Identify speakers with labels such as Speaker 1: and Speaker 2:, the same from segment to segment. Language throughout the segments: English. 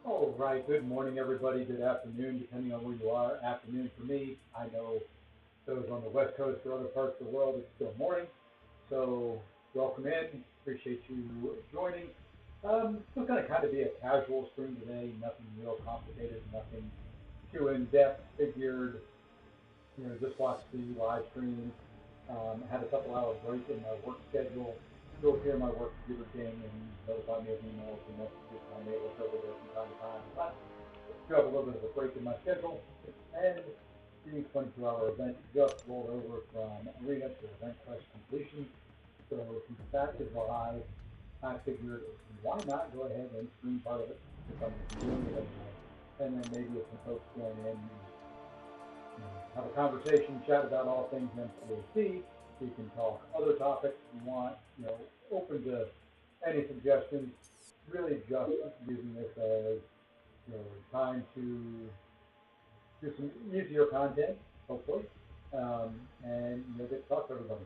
Speaker 1: All right, good morning, everybody. Good afternoon, depending on where you are. Afternoon for me. I know those on the West Coast or other parts of the world, it's still morning. So welcome in. Appreciate you joining. Still going to kind of be a casual stream today. Nothing real complicated. Nothing too in depth. Figured, just watch the live stream. Had a couple hour break in my work schedule. You'll hear my work computer ding and notify me of emails and messages, and I'm able to over there from time to time. But do have a little bit of a break in my schedule, and the 22-hour event just rolled over from arena to event quest completion. So since that is live, I figured why not go ahead and stream part of it if I'm doing it anyway. And then maybe if some folks join in, have a conversation, chat about all things MCOC. We can talk other topics if you want, open to any suggestions. Really just using this as, time to do some easier content, hopefully, and, get to talk to everybody.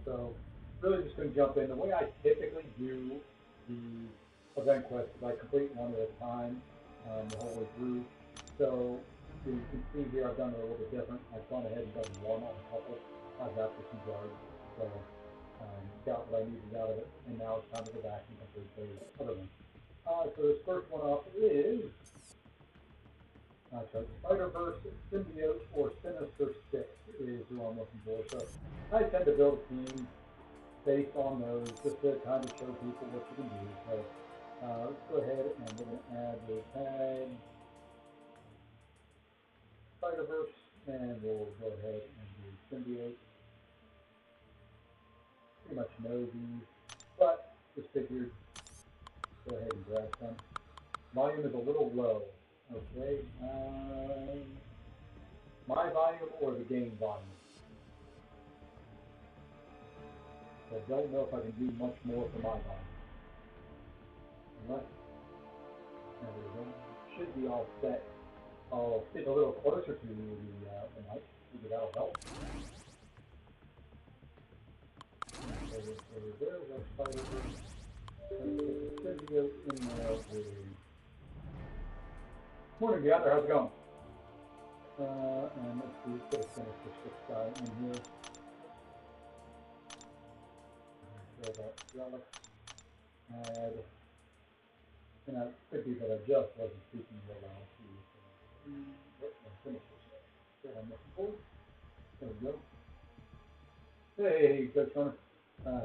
Speaker 1: So really just going to jump in. The way I typically do the event quest is I complete one at a time the whole way through. So you can see here I've done it a little bit different. I've gone ahead and done one on a couple. I've got for some guards. So got what I needed out of it. And now it's time to go back and complete those other ones. So this first one off is Spider-Verse, Symbiote, or Sinister Six is who I'm looking for. So I tend to build a team based on those just to kind of show people what you can do. So let's go ahead and we're going to add the tag Spider-Verse, and we'll go ahead and do Symbiote. Pretty much know these, but just figured go ahead and grab some. Volume is a little low. Okay, my volume or the game volume. So I don't know if I can do much more for my volume. Alright, there we go. Should be all set. I'll stick a little closer to the mic. Maybe that'll help. There's our Spider-Verse. Let's put the Symbiote in there. Morning, Gather. How's it going? And let's see, put a Sinister Six guy in here. So that relic. Add. And that could be that I just wasn't speaking real loud to you. Sinister Six. That I'm looking for. There we go. Hey, Coach Hunter.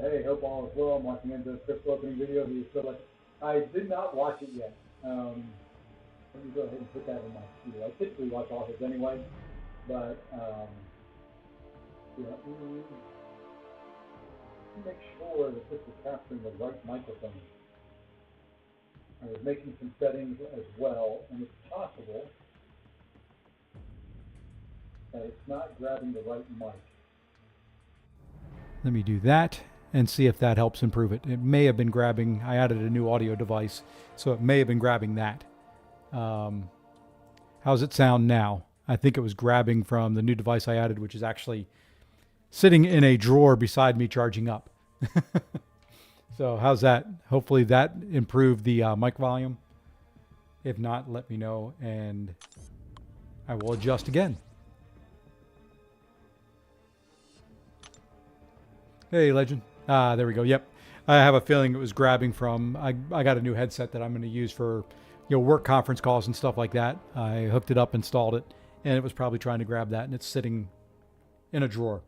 Speaker 1: Hey, hope all is well. I'm watching into this crystal opening video. Do you feel like I did not watch it yet? Let me go ahead and put that in my queue. I typically watch all his anyway, but make sure that this is capturing the right microphone. I was making some settings as well, and it's possible that it's not grabbing the right mic.
Speaker 2: Let me do that and see if that helps improve it. It may have been grabbing, I added a new audio device, so it may have been grabbing that. How's it sound now? I think it was grabbing from the new device I added, which is actually sitting in a drawer beside me charging up. So how's that? Hopefully that improved the mic volume. If not, let me know and I will adjust again. Hey, Legend. There we go. Yep. I have a feeling it was grabbing from, I got a new headset that I'm going to use for work conference calls and stuff like that. I hooked it up, installed it, and it was probably trying to grab that, and it's sitting in a drawer.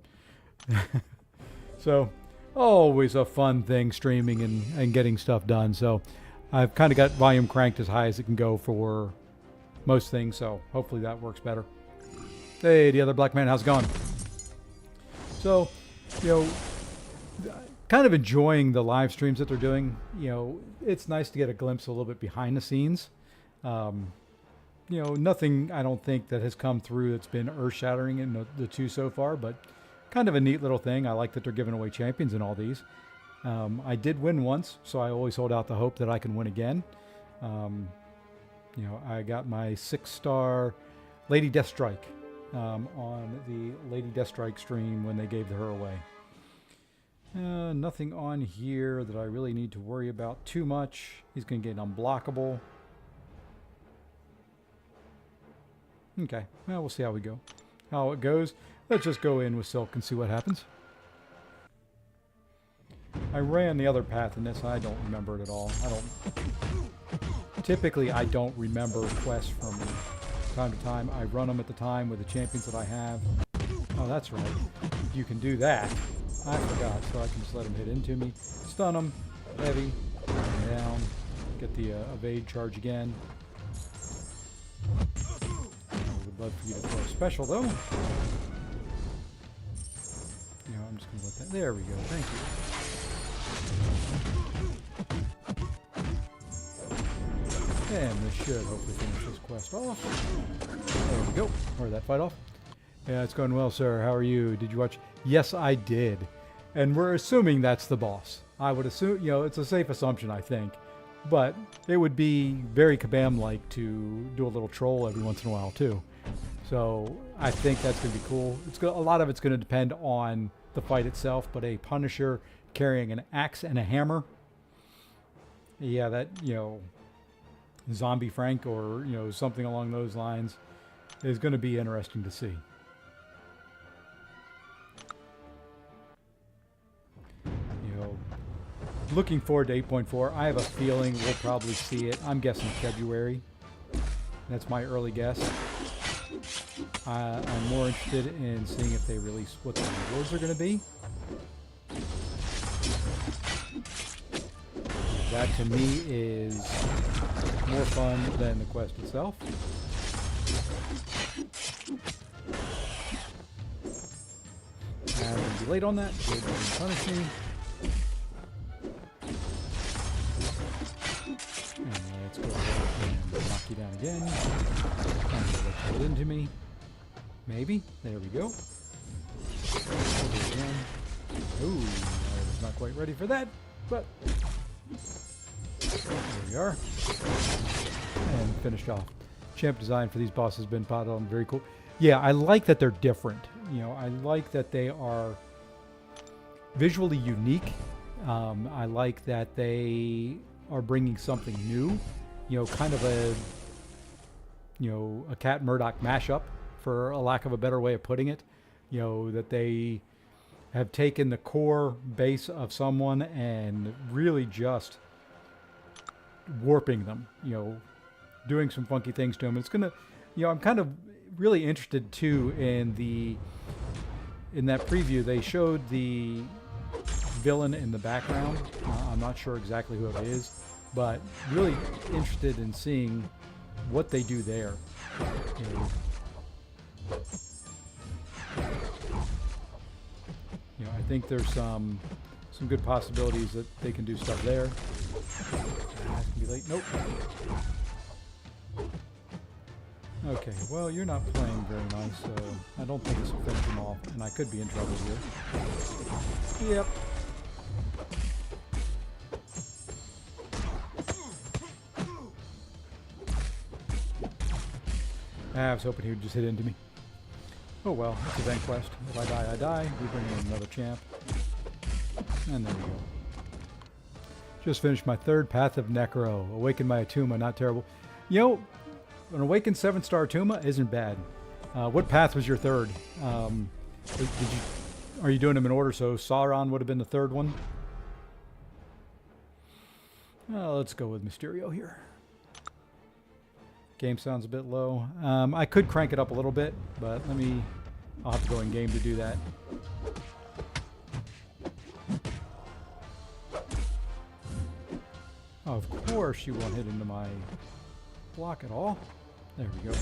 Speaker 2: So always a fun thing streaming and getting stuff done. So I've kind of got volume cranked as high as it can go for most things, so hopefully that works better. Hey, the other black man, how's it going? So, kind of enjoying the live streams that they're doing. It's nice to get a glimpse a little bit behind the scenes. Nothing I don't think that has come through that's been earth-shattering in the two so far, but kind of a neat little thing. I like that they're giving away champions in all these. I did win once, so I always hold out the hope that I can win again. I got my 6-star Lady Deathstrike on the Lady Deathstrike stream when they gave her away. Nothing on here that I really need to worry about too much. He's going to get unblockable. Okay, well, we'll see how we go. How it goes. Let's just go in with Silk and see what happens. I ran the other path in this. I don't remember it at all. Typically, I don't remember quests from time to time. I run them at the time with the champions that I have. Oh, that's right. You can do that. I forgot, so I can just let him hit into me. Stun him. Heavy. Down. Get the evade charge again. I would love for you to throw a special, though. You know, I'm just going to let that... There we go. Thank you. And this should hopefully finish this quest off. There we go. Or that fight off. Yeah, it's going well, sir. How are you? Did you watch? Yes, I did. And we're assuming that's the boss. I would assume, you know, it's a safe assumption, I think. But it would be very Kabam-like to do a little troll every once in a while, too. So I think that's going to be cool. A lot of it's going to depend on the fight itself, but a Punisher carrying an axe and a hammer. Yeah, that, you know, Zombie Frank or, you know, something along those lines is going to be interesting to see. Looking forward to 8.4. I have a feeling we'll probably see it. I'm guessing February. That's my early guess. I'm more interested in seeing if they release what the rewards are going to be. That to me is more fun than the quest itself. I'm going to be late on that. Good, punish me. Let's go ahead and knock you down again. And let it into me. Maybe. There we go. Again. Ooh, I was not quite ready for that, but there we are. And finished off. Champ design for these bosses has been potted on. Very cool. Yeah, I like that they're different. You know, I like that they are visually unique. I like that they are bringing something new, you know, kind of a, you know, a Cat Murdoch mashup, for a lack of a better way of putting it. You know, that they have taken the core base of someone and really just warping them, you know, doing some funky things to them. It's gonna, you know, I'm kind of really interested too in that preview. They showed the villain in the background. I'm not sure exactly who it is, but really interested in seeing what they do there. You know, I think there's some good possibilities that they can do stuff there. It's gonna be late. Nope. Okay, well, you're not playing very nice, so I don't think this will finish him off, and I could be in trouble here. Yep. I was hoping he would just hit into me. Oh well, it's a event quest. If I die, I die. We bring in another champ. And there we go. Just finished my third Path of Necro. Awakened my Atuma, not terrible. You know, an Awakened 7-star Atuma isn't bad. What path was your third? Are you doing them in order? So Sauron would have been the third one. Let's go with Mysterio here. Game sounds a bit low. I could crank it up a little bit, but I'll have to go in game to do that. Of course you won't hit into my block at all. There we go.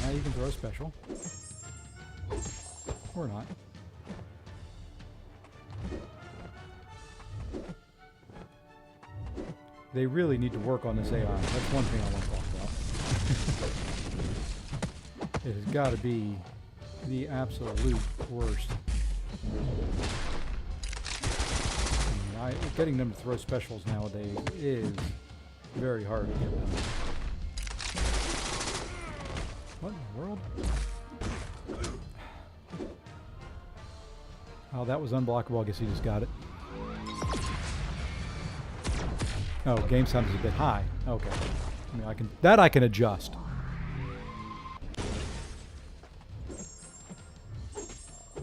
Speaker 2: Now you can throw a special. Or not. They really need to work on this AI. That's one thing I want to talk about. It has got to be the absolute worst. I mean, getting them to throw specials nowadays is very hard to get them. What in the world? Oh, that was unblockable. I guess he just got it. Oh, game sound is a bit high. Okay. I mean, I can adjust.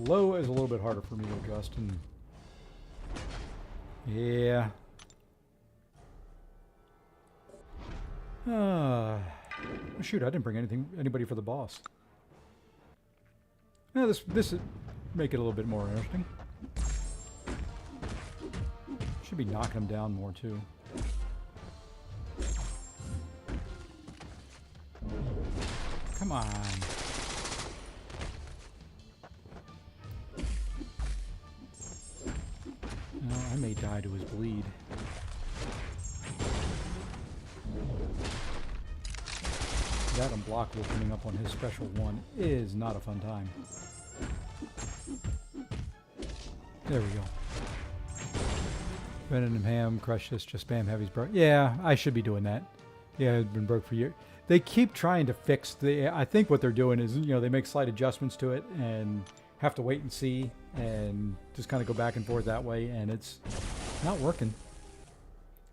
Speaker 2: Low is a little bit harder for me to adjust, and yeah. Shoot, I didn't bring anybody for the boss. Now this would make it a little bit more interesting. Should be knocking him down more too. Come on. No, I may die to his bleed. That unblockable coming up on his special one is not a fun time. There we go. Venom Ham, crush this, just spam heavies broke. Yeah, I should be doing that. Yeah, it's been broke for years. They keep trying to fix I think what they're doing is, they make slight adjustments to it and have to wait and see and just kind of go back and forth that way, and it's not working.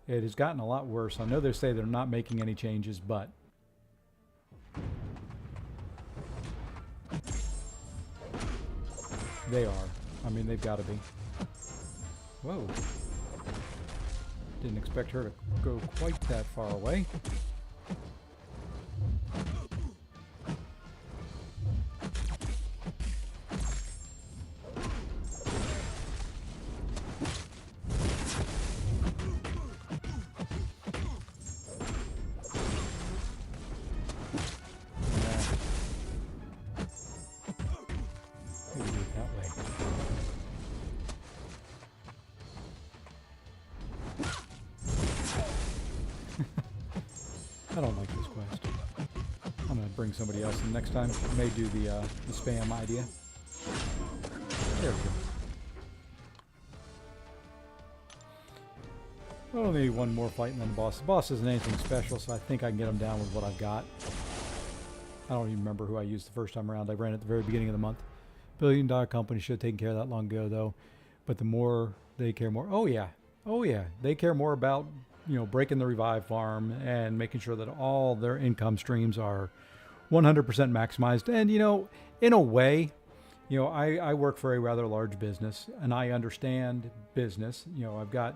Speaker 2: It has gotten a lot worse. I know they say they're not making any changes, but they are. I mean, they've got to be. Whoa. Didn't expect her to go quite that far away. I don't like this quest. I'm going to bring somebody else in next time. I may do the spam idea. There we go. Only one more fight and then the boss. The boss isn't anything special, so I think I can get him down with what I've got. I don't even remember who I used the first time around. I ran at the very beginning of the month. $1 billion company should have taken care of that long ago, though. But the more they care more... Oh, yeah. Oh, yeah. They care more about... breaking the revive farm and making sure that all their income streams are 100% maximized. And, in a way, I work for a rather large business and I understand business. I've got,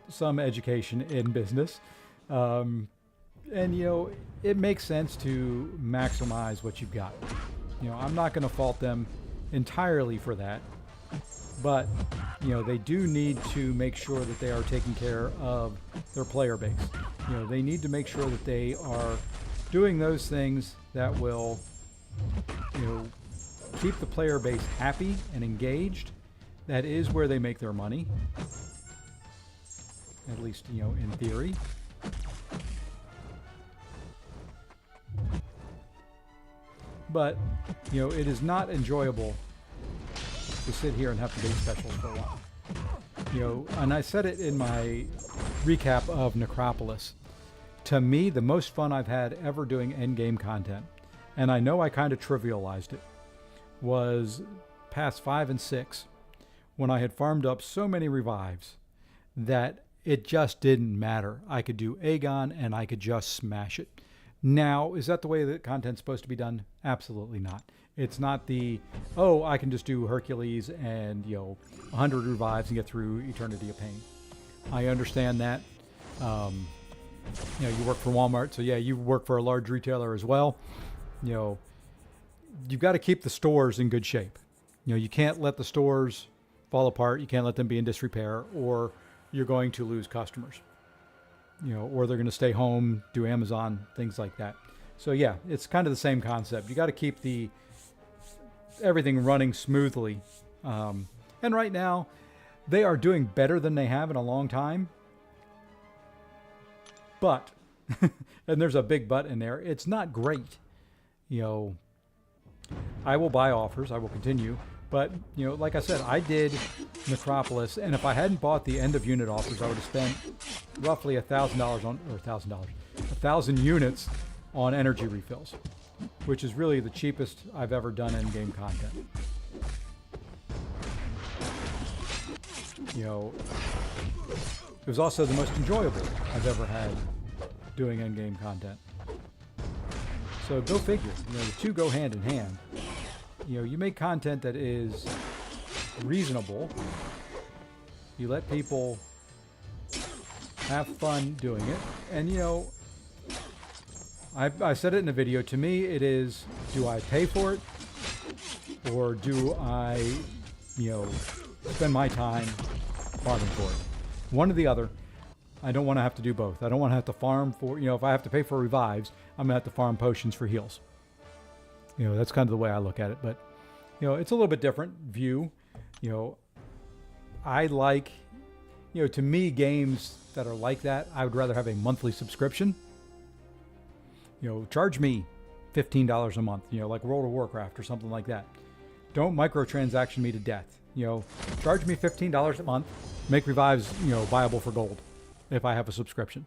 Speaker 2: some education in business. And, it makes sense to maximize what you've got. I'm not going to fault them entirely for that. But, they do need to make sure that they are taking care of their player base. They need to make sure that they are doing those things that will, keep the player base happy and engaged. That is where they make their money. At least, in theory. But, it is not enjoyable to sit here and have to bait specials for a while. And I said it in my recap of Necropolis. To me, the most fun I've had ever doing endgame content, and I know I kind of trivialized it, was past 5 and 6, when I had farmed up so many revives that it just didn't matter. I could do Aegon and I could just smash it. Now, is that the way that content's supposed to be done? Absolutely not. It's not I can just do Hercules and, 100 revives and get through Eternity of Pain. I understand that. You work for Walmart, so yeah, you work for a large retailer as well. You've got to keep the stores in good shape. You can't let the stores fall apart. You can't let them be in disrepair, or you're going to lose customers. Or they're going to stay home, do Amazon, things like that. So yeah, it's kind of the same concept. You got to keep everything running smoothly. And right now, they are doing better than they have in a long time. But, and there's a big but in there, it's not great. I will buy offers. I will continue. But, like I said, I did Necropolis, and if I hadn't bought the end of unit offers, I would have spent roughly $1,000 units on energy refills, which is really the cheapest I've ever done in-game content. You know, it was also the most enjoyable I've ever had doing in-game content. So go figure. You know, the two go hand in hand. You know, you make content that is reasonable. You let people have fun doing it. And, you know, I said it in a video. To me, it is, do I pay for it? Or do I, you know, spend my time farming for it? One or the other. I don't want to have to do both. I don't want to have to farm for, you know, if I have to pay for revives, I'm going to have to farm potions for heals. You know, that's kind of the way I look at it. But, you know, it's a little bit different view. You know, I like, you know, to me, games that are like that, I would rather have a monthly subscription. You know, charge me $15 a month, you know, like World of Warcraft or something like that. Don't microtransaction me to death. You know, charge me $15 a month, make revives, you know, viable for gold if I have a subscription.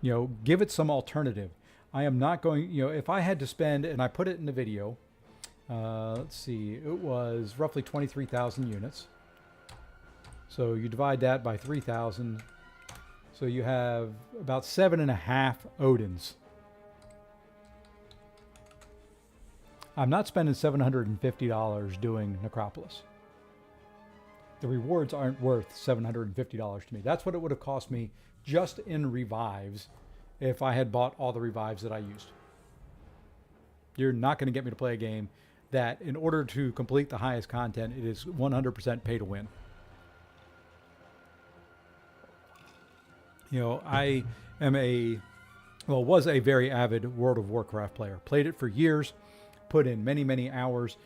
Speaker 2: You know, give it some alternative. I am not going, you know, if I had to spend, and I put it in the video, let's see, it was roughly 23,000 units. So you divide that by 3,000. So you have about 7.5 Odins. I'm not spending $750 doing Necropolis. The rewards aren't worth $750 to me. That's what it would have cost me just in revives if I had bought all the revives that I used. You're not going to get me to play a game that, in order to complete the highest content, it is 100% pay to win. You know, I am was a very avid World of Warcraft player. Played it for years, put in many, many hours.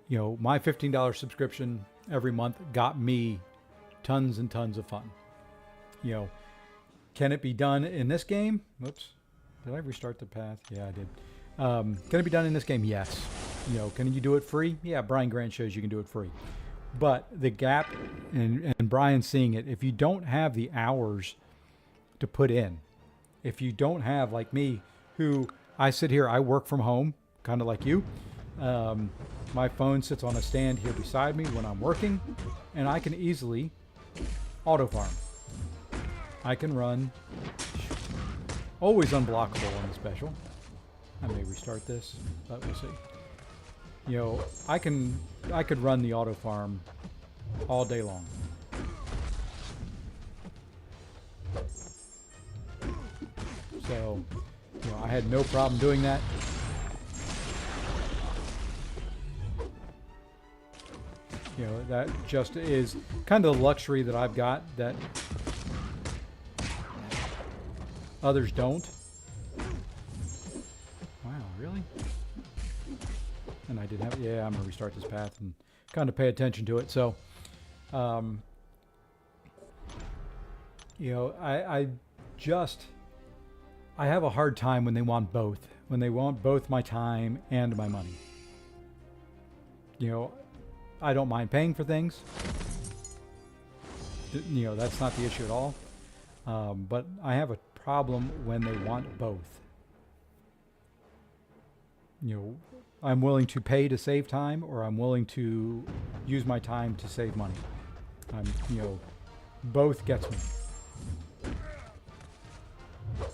Speaker 2: You know, my $15 subscription every month got me tons and tons of fun. You know, can it be done in this game? Whoops. Did I restart the path? Yeah, I did. Can it be done in this game? Yes. You know, can you do it free? Yeah, Brian Grant shows you can do it free. But the gap, and Brian seeing it, if you don't have the hours to put in, if you don't have, like me, who I sit here, I work from home, kind of like you. My phone sits on a stand here beside me when I'm working, and I can easily auto farm. I can run, always unblockable on the special. I may restart this, but we'll see. You know, I could run the auto farm all day long. So, you know, I had no problem doing that. You know, that just is kind of the luxury that I've got that others don't. Wow, really? And I did have, yeah, I'm going to restart this path and kind of pay attention to it. So, you know, I have a hard time when they want both. When they want both my time and my money. You know, I don't mind paying for things. You know, that's not the issue at all. But I have a problem when they want both. You know, I'm willing to pay to save time, or I'm willing to use my time to save money. You know, both gets me.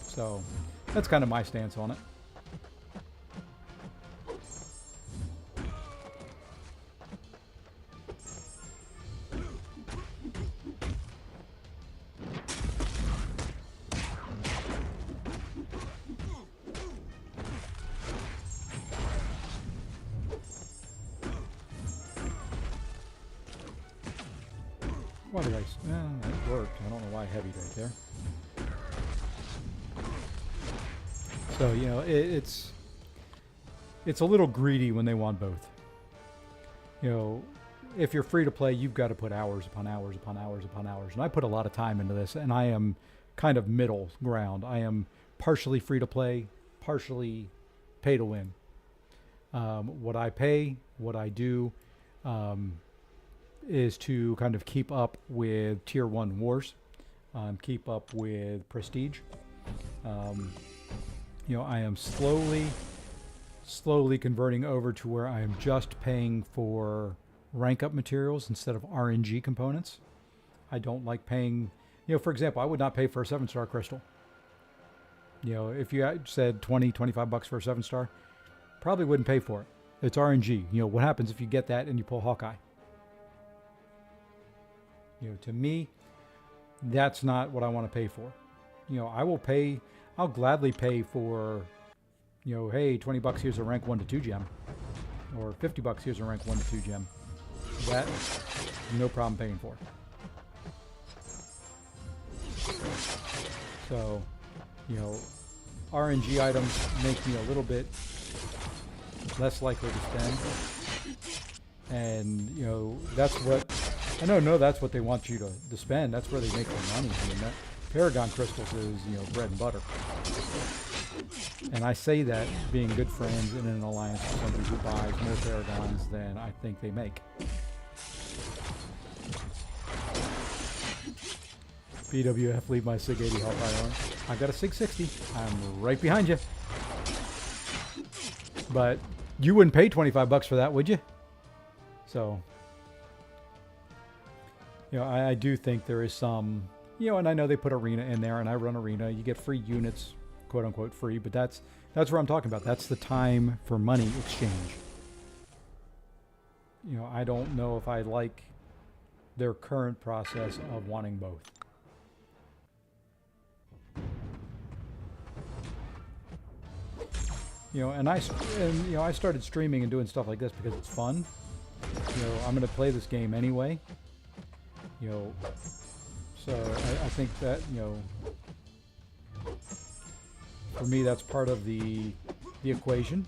Speaker 2: So that's kind of my stance on it. Why did I? That worked. I don't know why I heavied right there. So, you know, it's a little greedy when they want both. You know, if you're free to play, you've got to put hours upon hours upon hours upon hours. And I put a lot of time into this, and I am kind of middle ground. I am partially free to play, partially pay to win. What I pay, what I do, is to kind of keep up with Tier 1 wars, keep up with prestige. You know, I am slowly converting over to where I am just paying for rank up materials instead of RNG components. I don't like paying, for example, I would not pay for a 7-star crystal. If you had said 20, 25 bucks for a 7-star, probably wouldn't pay for it. It's RNG. What happens if you get that and you pull Hawkeye? To me, that's not what I want to pay for. I'll gladly pay for, hey, 20 bucks, here's a rank 1 to 2 gem. Or 50 bucks, here's a rank 1 to 2 gem. That, no problem paying for. So, RNG items make me a little bit less likely to spend. And, that's what, that's what they want you to spend. That's where they make their money. That Paragon crystals is, bread and butter. And I say that being good friends in an alliance with somebody who buys more Paragons than I think they make. BWF, leave my SIG 80 Hellfire on. I've got a SIG 60. I'm right behind you. But you wouldn't pay 25 bucks for that, would you? So, I do think there is some, and I know they put Arena in there, and I run Arena. You get free units, quote unquote free, but that's what I'm talking about. That's the time for money exchange. I don't know if I like their current process of wanting both. And I started streaming and doing stuff like this because it's fun. I'm going to play this game anyway. So I think that, for me, that's part of the equation.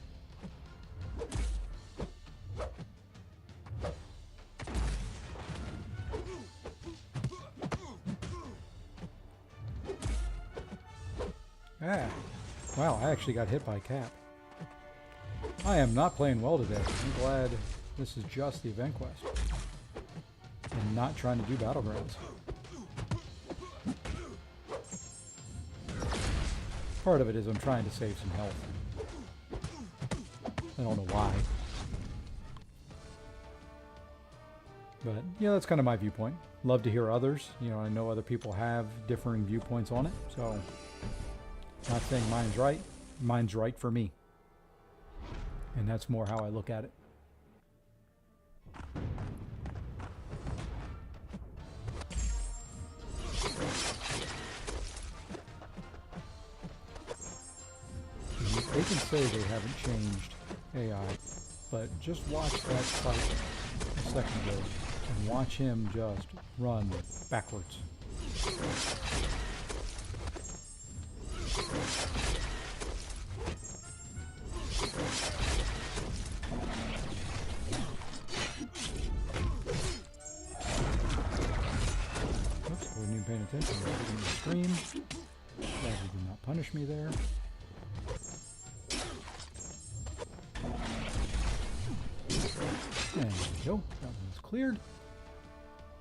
Speaker 2: Wow, I actually got hit by Cap. I am not playing well today. I'm glad this is just the event quest. And not trying to do battlegrounds. Part of it is I'm trying to save some health. I don't know why. But, that's kind of my viewpoint. Love to hear others. I know other people have differing viewpoints on it. So, not saying mine's right. Mine's right for me. And that's more how I look at it. They can say they haven't changed AI, but just watch that fight a second ago and watch him just run backwards. Oops, I wasn't even paying attention. I was looking at the stream. Glad he did not punish me there. And there we go. That one's cleared.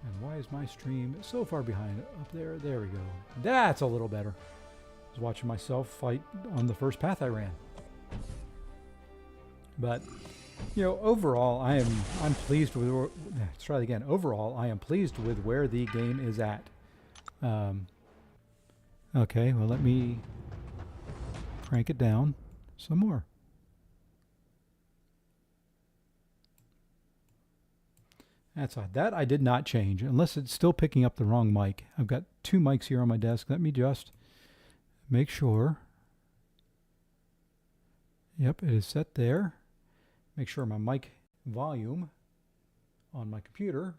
Speaker 2: And why is my stream so far behind up there? There we go. That's a little better. I was watching myself fight on the first path I ran. But, overall, I'm pleased with. Let's try it again. Overall, I am pleased with where the game is at. Okay, well, let me crank it down some more. That's odd. That I did not change, unless it's still picking up the wrong mic. I've got 2 mics here on my desk. Let me just make sure. Yep, it is set there. Make sure my mic volume on my computer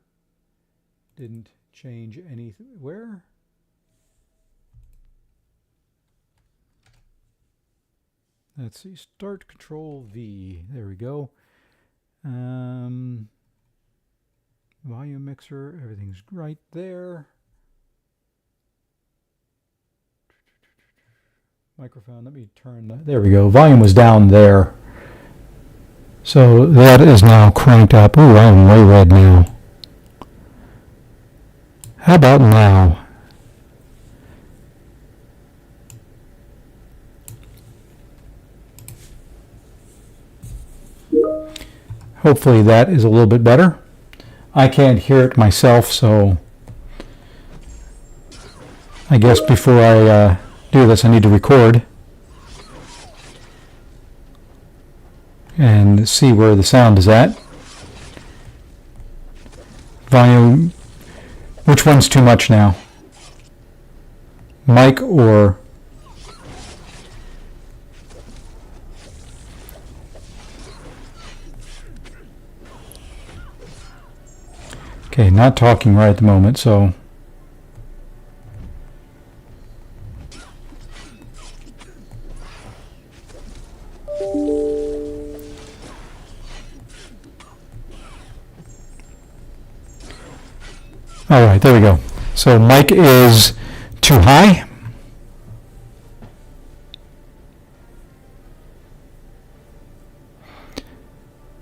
Speaker 2: didn't change anywhere. Let's see, start Control V. There we go. Volume mixer, everything's right there. Microphone, let me turn that. There we go. Volume was down there. So that is now cranked up. Ooh, I'm way red now. How about now? Hopefully that is a little bit better. I can't hear it myself, so I guess before I do this, I need to record and see where the sound is at. Volume, which one's too much now? Mic or... Okay, not talking right at the moment, so... All right, there we go. So mic is too high.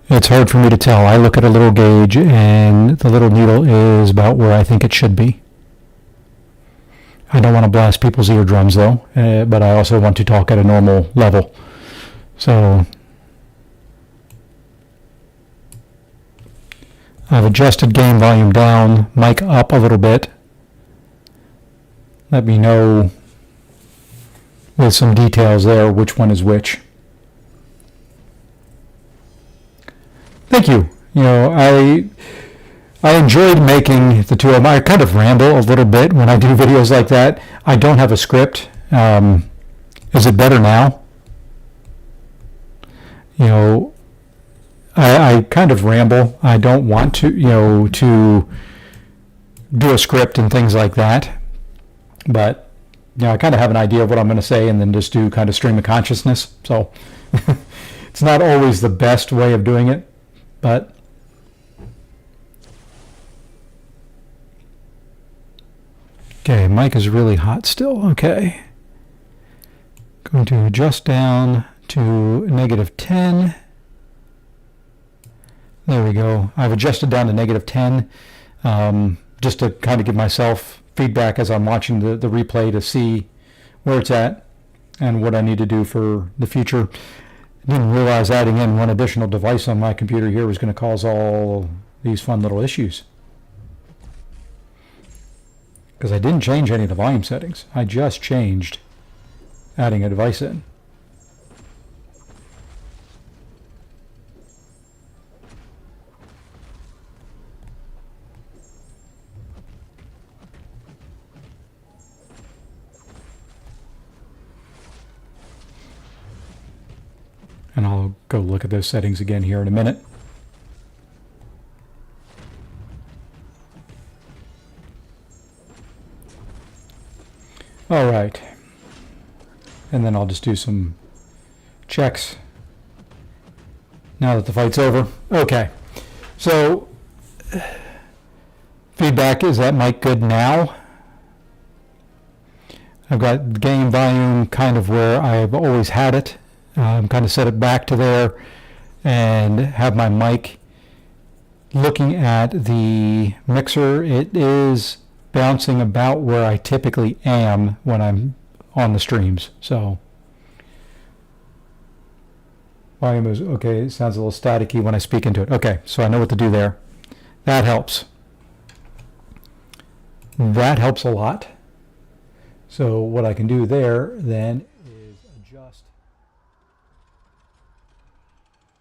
Speaker 2: It's hard for me to tell. I look at a little gauge and the little needle is about where I think it should be. I don't want to blast people's eardrums though, but I also want to talk at a normal level. So I've adjusted gain volume down, mic up a little bit. Let me know with some details there which one is which. Thank you. You know, I enjoyed making the two of them. I kind of ramble a little bit when I do videos like that. I don't have a script. Is it better now? You know, I kind of ramble. I don't want to, to do a script and things like that. But, I kind of have an idea of what I'm going to say and then just do kind of stream of consciousness. So it's not always the best way of doing it, but okay, mic is really hot still. Okay. Going to adjust down to -10. There we go. I've adjusted down to -10 just to kind of give myself feedback as I'm watching the replay to see where it's at and what I need to do for the future. I didn't realize adding in one additional device on my computer here was going to cause all these fun little issues. Because I didn't change any of the volume settings. I just changed adding a device in. And I'll go look at those settings again here in a minute. All right. And then I'll just do some checks now that the fight's over. Okay. So, feedback, is that mic good now? I've got the gain volume kind of where I've always had it. Kind of set it back to there and have my mic looking at the mixer. It is bouncing about where I typically am when I'm on the streams. So volume is okay. It sounds a little staticky when I speak into it. Okay, so I know what to do there. That helps. That helps a lot. So what I can do there then is adjust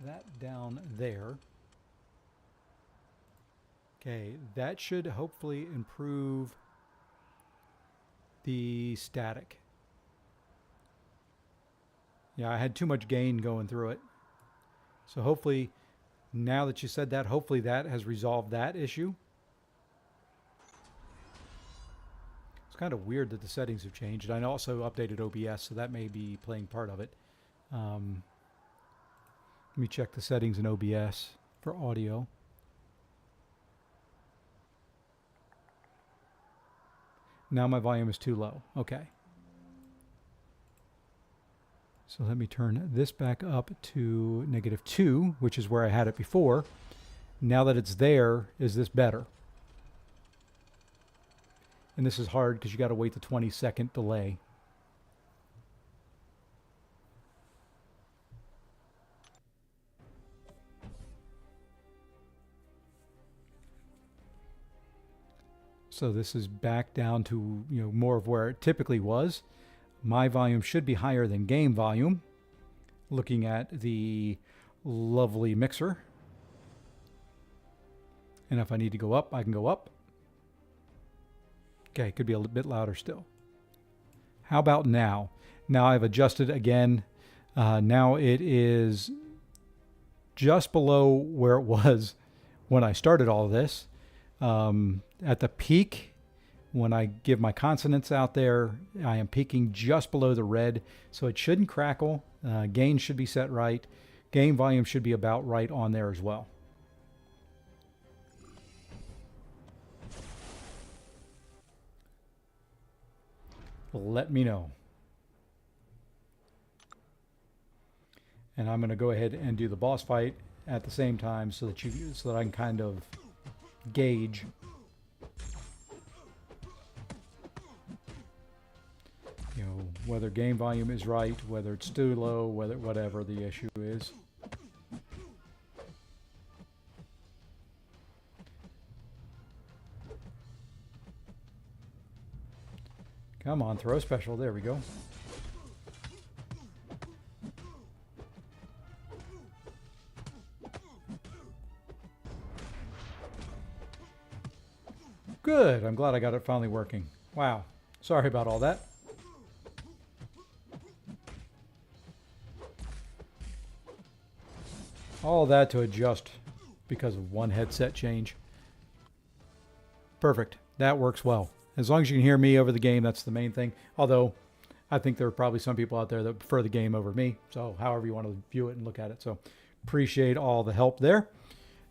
Speaker 2: that down there. Okay, that should hopefully improve the static. Yeah, I had too much gain going through it. So hopefully, now that you said that, hopefully that has resolved that issue. It's kind of weird that the settings have changed. I also updated OBS, so that may be playing part of it. Let me check the settings in OBS for audio. Now my volume is too low. Okay. So let me turn this back up to -2, which is where I had it before. Now that it's there, is this better? And this is hard because you got to wait the 20-second delay. So this is back down to, more of where it typically was. My volume should be higher than game volume. Looking at the lovely mixer. And if I need to go up, I can go up. Okay, could be a little bit louder still. How about now? Now I've adjusted again. Now it is just below where it was when I started all of this. At the peak, when I give my consonants out there, I am peaking just below the red, so it shouldn't crackle. Gain should be set right. Gain volume should be about right on there as well. Let me know. And I'm going to go ahead and do the boss fight at the same time so that I can kind of gauge whether game volume is right, whether it's too low, whatever the issue is. Come on, throw special. There we go. Good. I'm glad I got it finally working. Wow. Sorry about all that. All that to adjust because of one headset change. Perfect. That works well. As long as you can hear me over the game, that's the main thing. Although, I think there are probably some people out there that prefer the game over me. So, however you want to view it and look at it. So, appreciate all the help there.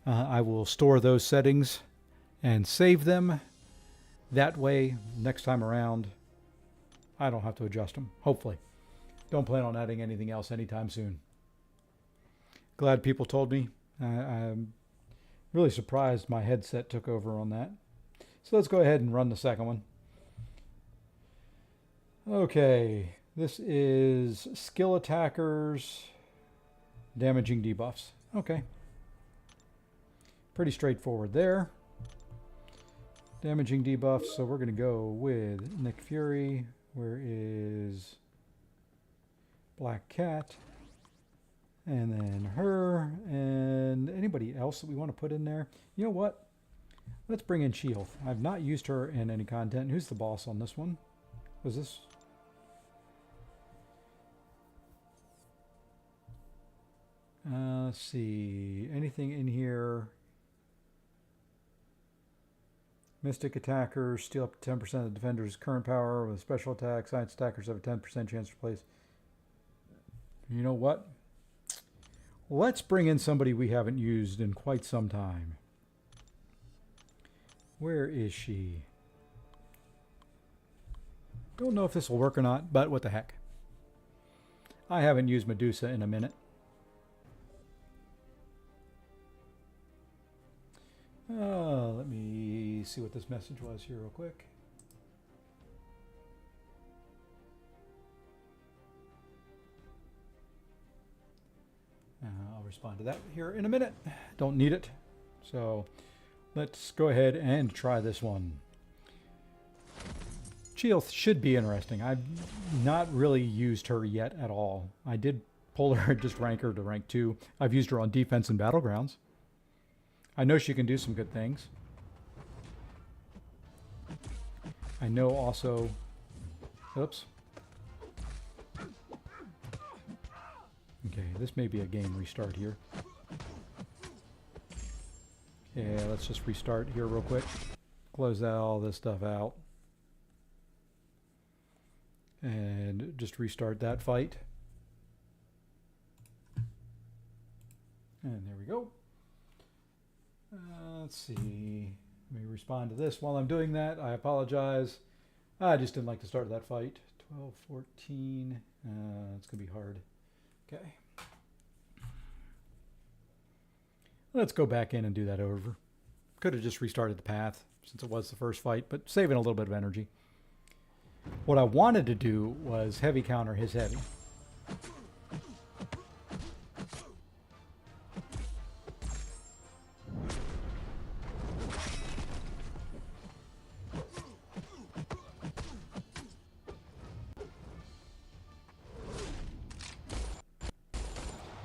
Speaker 2: I will store those settings and save them. That way, next time around, I don't have to adjust them. Hopefully. Don't plan on adding anything else anytime soon. Glad people told me. I'm really surprised my headset took over on that. So let's go ahead and run the second one. Okay, this is skill attackers, damaging debuffs. Okay. Pretty straightforward there. Damaging debuffs, so we're going to go with Nick Fury. Where is Black Cat? And then her, and anybody else that we want to put in there. You know what? Let's bring in Shield. I've not used her in any content. Who's the boss on this one? Was this? Let's see. Anything in here? Mystic attackers steal up to 10% of the defender's current power with special attack. Science attackers have a 10% chance to replace. You know what? Let's bring in somebody we haven't used in quite some time. Where is she? Don't know if this will work or not, but what the heck. I haven't used Medusa in a minute. Let me see what this message was here real quick. I'll respond to that here in a minute. Don't need it. So let's go ahead and try this one. Cheel should be interesting. I've not really used her yet at all. I did pull her, just rank her to rank 2. I've used her on defense and battlegrounds. I know she can do some good things. I know also... Oops. Okay, this may be a game restart here. Yeah, let's just restart here real quick. Close all this stuff out. And just restart that fight. And there we go. Let's see. Let me respond to this while I'm doing that. I apologize. I just didn't like the start of that fight. 12, 14. It's going to be hard. Okay. Let's go back in and do that over. Could have just restarted the path since it was the first fight, but saving a little bit of energy. What I wanted to do was heavy counter his heavy.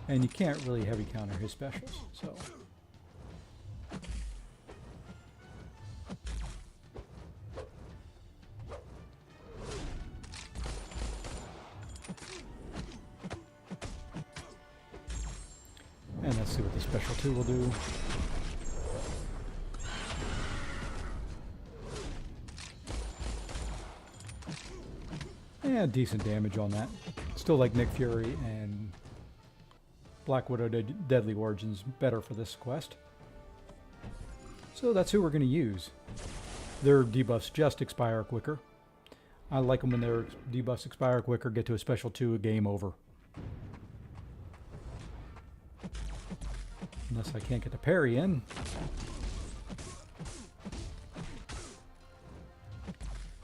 Speaker 2: And you can't really heavy counter his specials, so. And let's see what the special 2 will do. Yeah, decent damage on that. Still like Nick Fury and Black Widow Deadly Origins better for this quest. So that's who we're going to use. Their debuffs just expire quicker. I like them when their debuffs expire quicker, get to a special 2, a game over. Unless I can't get the parry in.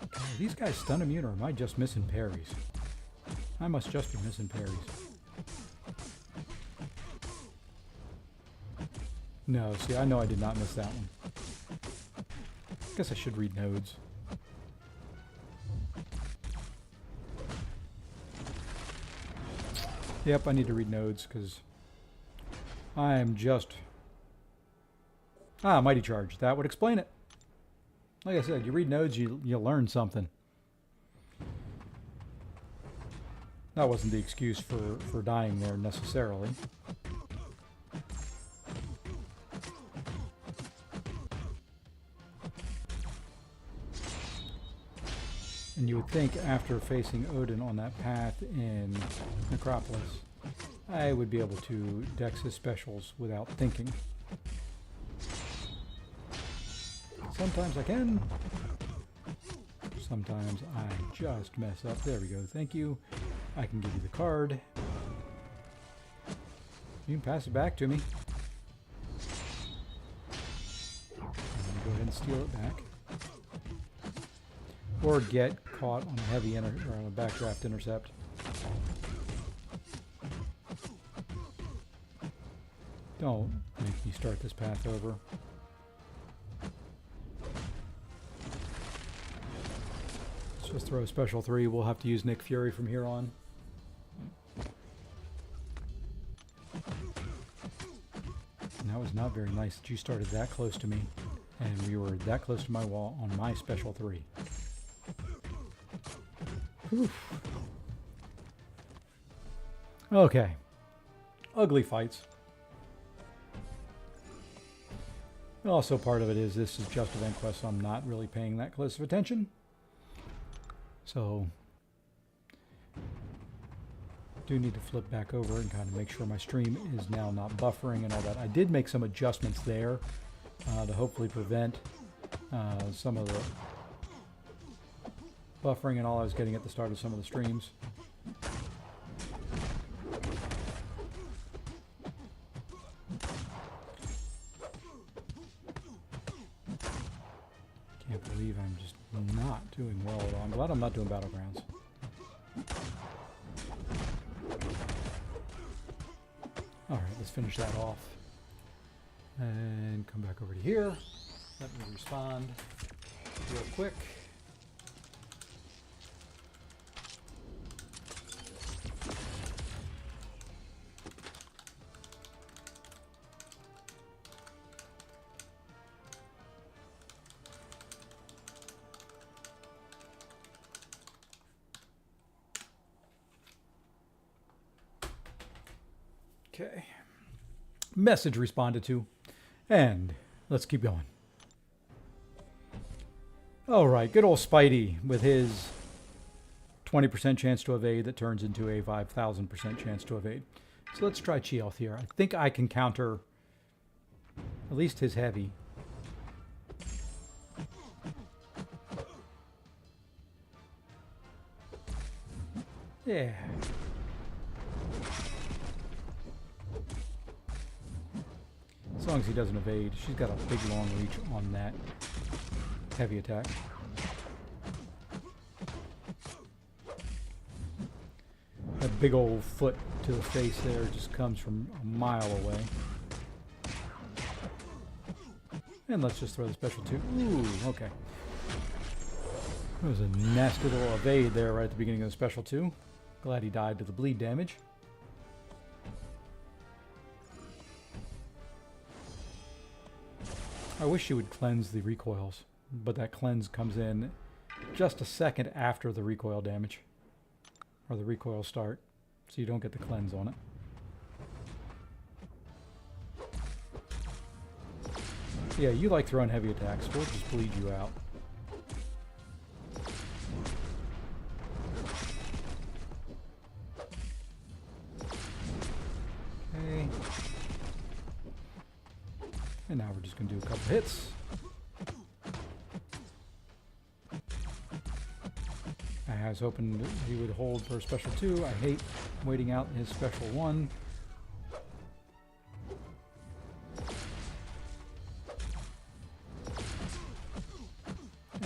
Speaker 2: Are these guys stun immune, or am I just missing parries? I must just be missing parries. No, see, I know I did not miss that one. Guess I should read nodes. Yep, I need to read nodes, because I am just... Mighty Charge. That would explain it. Like I said, you read nodes, you learn something. That wasn't the excuse for dying there necessarily. And you would think after facing Odin on that path in Necropolis, I would be able to dex his specials without thinking. Sometimes I can. Sometimes I just mess up. There we go. Thank you. I can give you the card. You can pass it back to me. I'm going to go ahead and steal it back. Or get caught on a heavy or on a backdraft intercept. Don't make me start this path over. Let's just throw a special 3. We'll have to use Nick Fury from here on. And that was not very nice that you started that close to me. And we were that close to my wall on my special 3. Oof. Okay. Ugly fights. Also, part of it is this is just event quest, so I'm not really paying that close of attention. So, do need to flip back over and kind of make sure my stream is now not buffering and all that. I did make some adjustments there to hopefully prevent some of the buffering and all I was getting at the start of some of the streams. Can't believe I'm just not doing well at all. I'm glad I'm not doing Battlegrounds. Alright, let's finish that off. And come back over to here. Let me respond real quick. Okay. Message responded to. And let's keep going. All right, good old Spidey with his 20% chance to evade that turns into a 5,000% chance to evade. So let's try Chi-Elf here. I think I can counter at least his heavy. Yeah. As long as he doesn't evade. She's got a big long reach on that heavy attack. That big old foot to the face there just comes from a mile away. And let's just throw the special 2. Ooh, okay. That was a nasty little evade there right at the beginning of the special 2. Glad he died to the bleed damage. I wish you would cleanse the recoils, but that cleanse comes in just a second after the recoil damage, or the recoil start, so you don't get the cleanse on it. Yeah, you like throwing heavy attacks. We'll just bleed you out. Okay. And now we're just going to do a couple hits. I was hoping that he would hold for a special 2. I hate waiting out his special 1.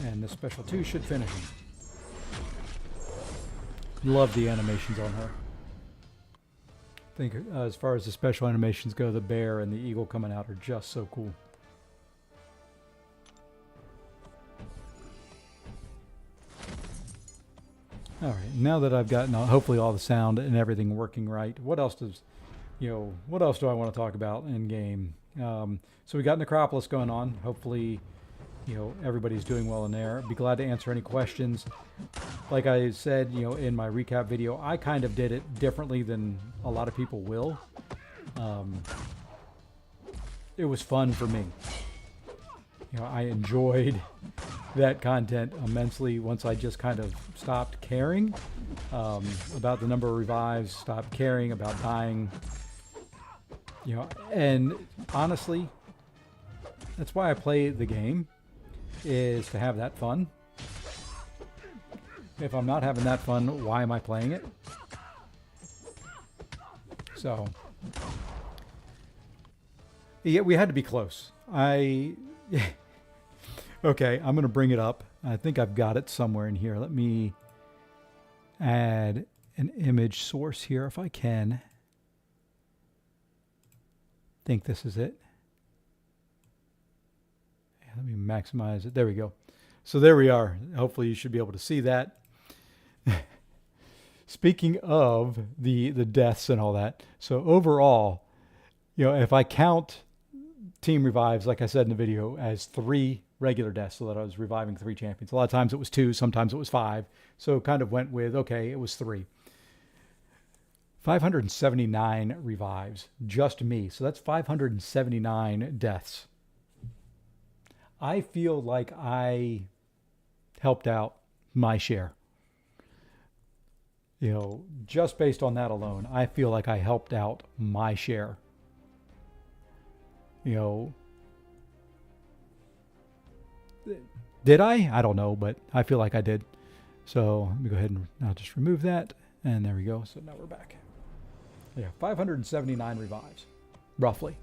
Speaker 2: And the special 2 should finish him. Love the animations on her. I think as far as the special animations go, the bear and the eagle coming out are just so cool. All right, now that I've gotten hopefully all the sound and everything working right, what else does, what else do I want to talk about in game? So we got Necropolis going on. Hopefully, everybody's doing well in there. Be glad to answer any questions. Like I said, in my recap video, I kind of did it differently than a lot of people will. It was fun for me. I enjoyed that content immensely once I just kind of stopped caring about the number of revives, stopped caring about dying. And honestly, that's why I play the game, is to have that fun. If I'm not having that fun, why am I playing it? So, yeah, we had to be close. Okay, I'm going to bring it up. I think I've got it somewhere in here. Let me add an image source here if I can. Think this is it. Let me maximize it. There we go. So there we are. Hopefully you should be able to see that. Speaking of the deaths and all that, so overall, if I count team revives, like I said in the video, as 3 regular deaths, so that I was reviving 3 champions. A lot of times it was 2, sometimes it was 5. So kind of went with, okay, it was 3. 579 revives, just me. So that's 579 deaths. I feel like I helped out my share. Just based on that alone, I feel like I helped out my share. Did I? I don't know, but I feel like I did. So let me go ahead and I'll just remove that. And there we go. So now we're back. Yeah, 579 revives, roughly.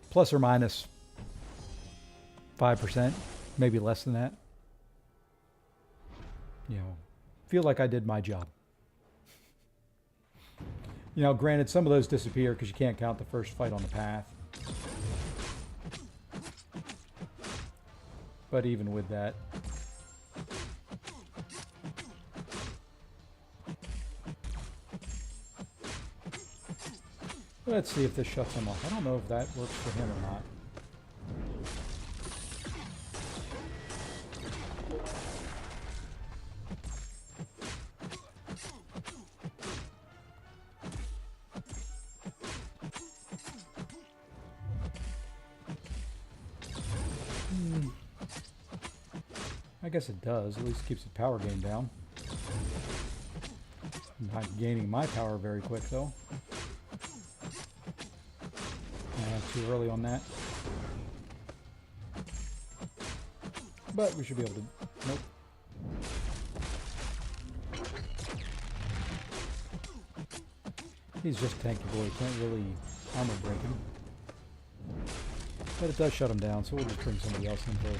Speaker 2: Plus or minus 5%, maybe less than that. Feel like I did my job. Granted, some of those disappear because you can't count the first fight on the path. But even with that, let's see if this shuts him off. I don't know if that works for him or not. I guess it does. At least keeps the power gain down. I'm not gaining my power very quick, though. Too early on that. But we should be able to... Nope. He's just a tanky boy. Can't really armor break him. But it does shut him down, so we'll just bring somebody else in for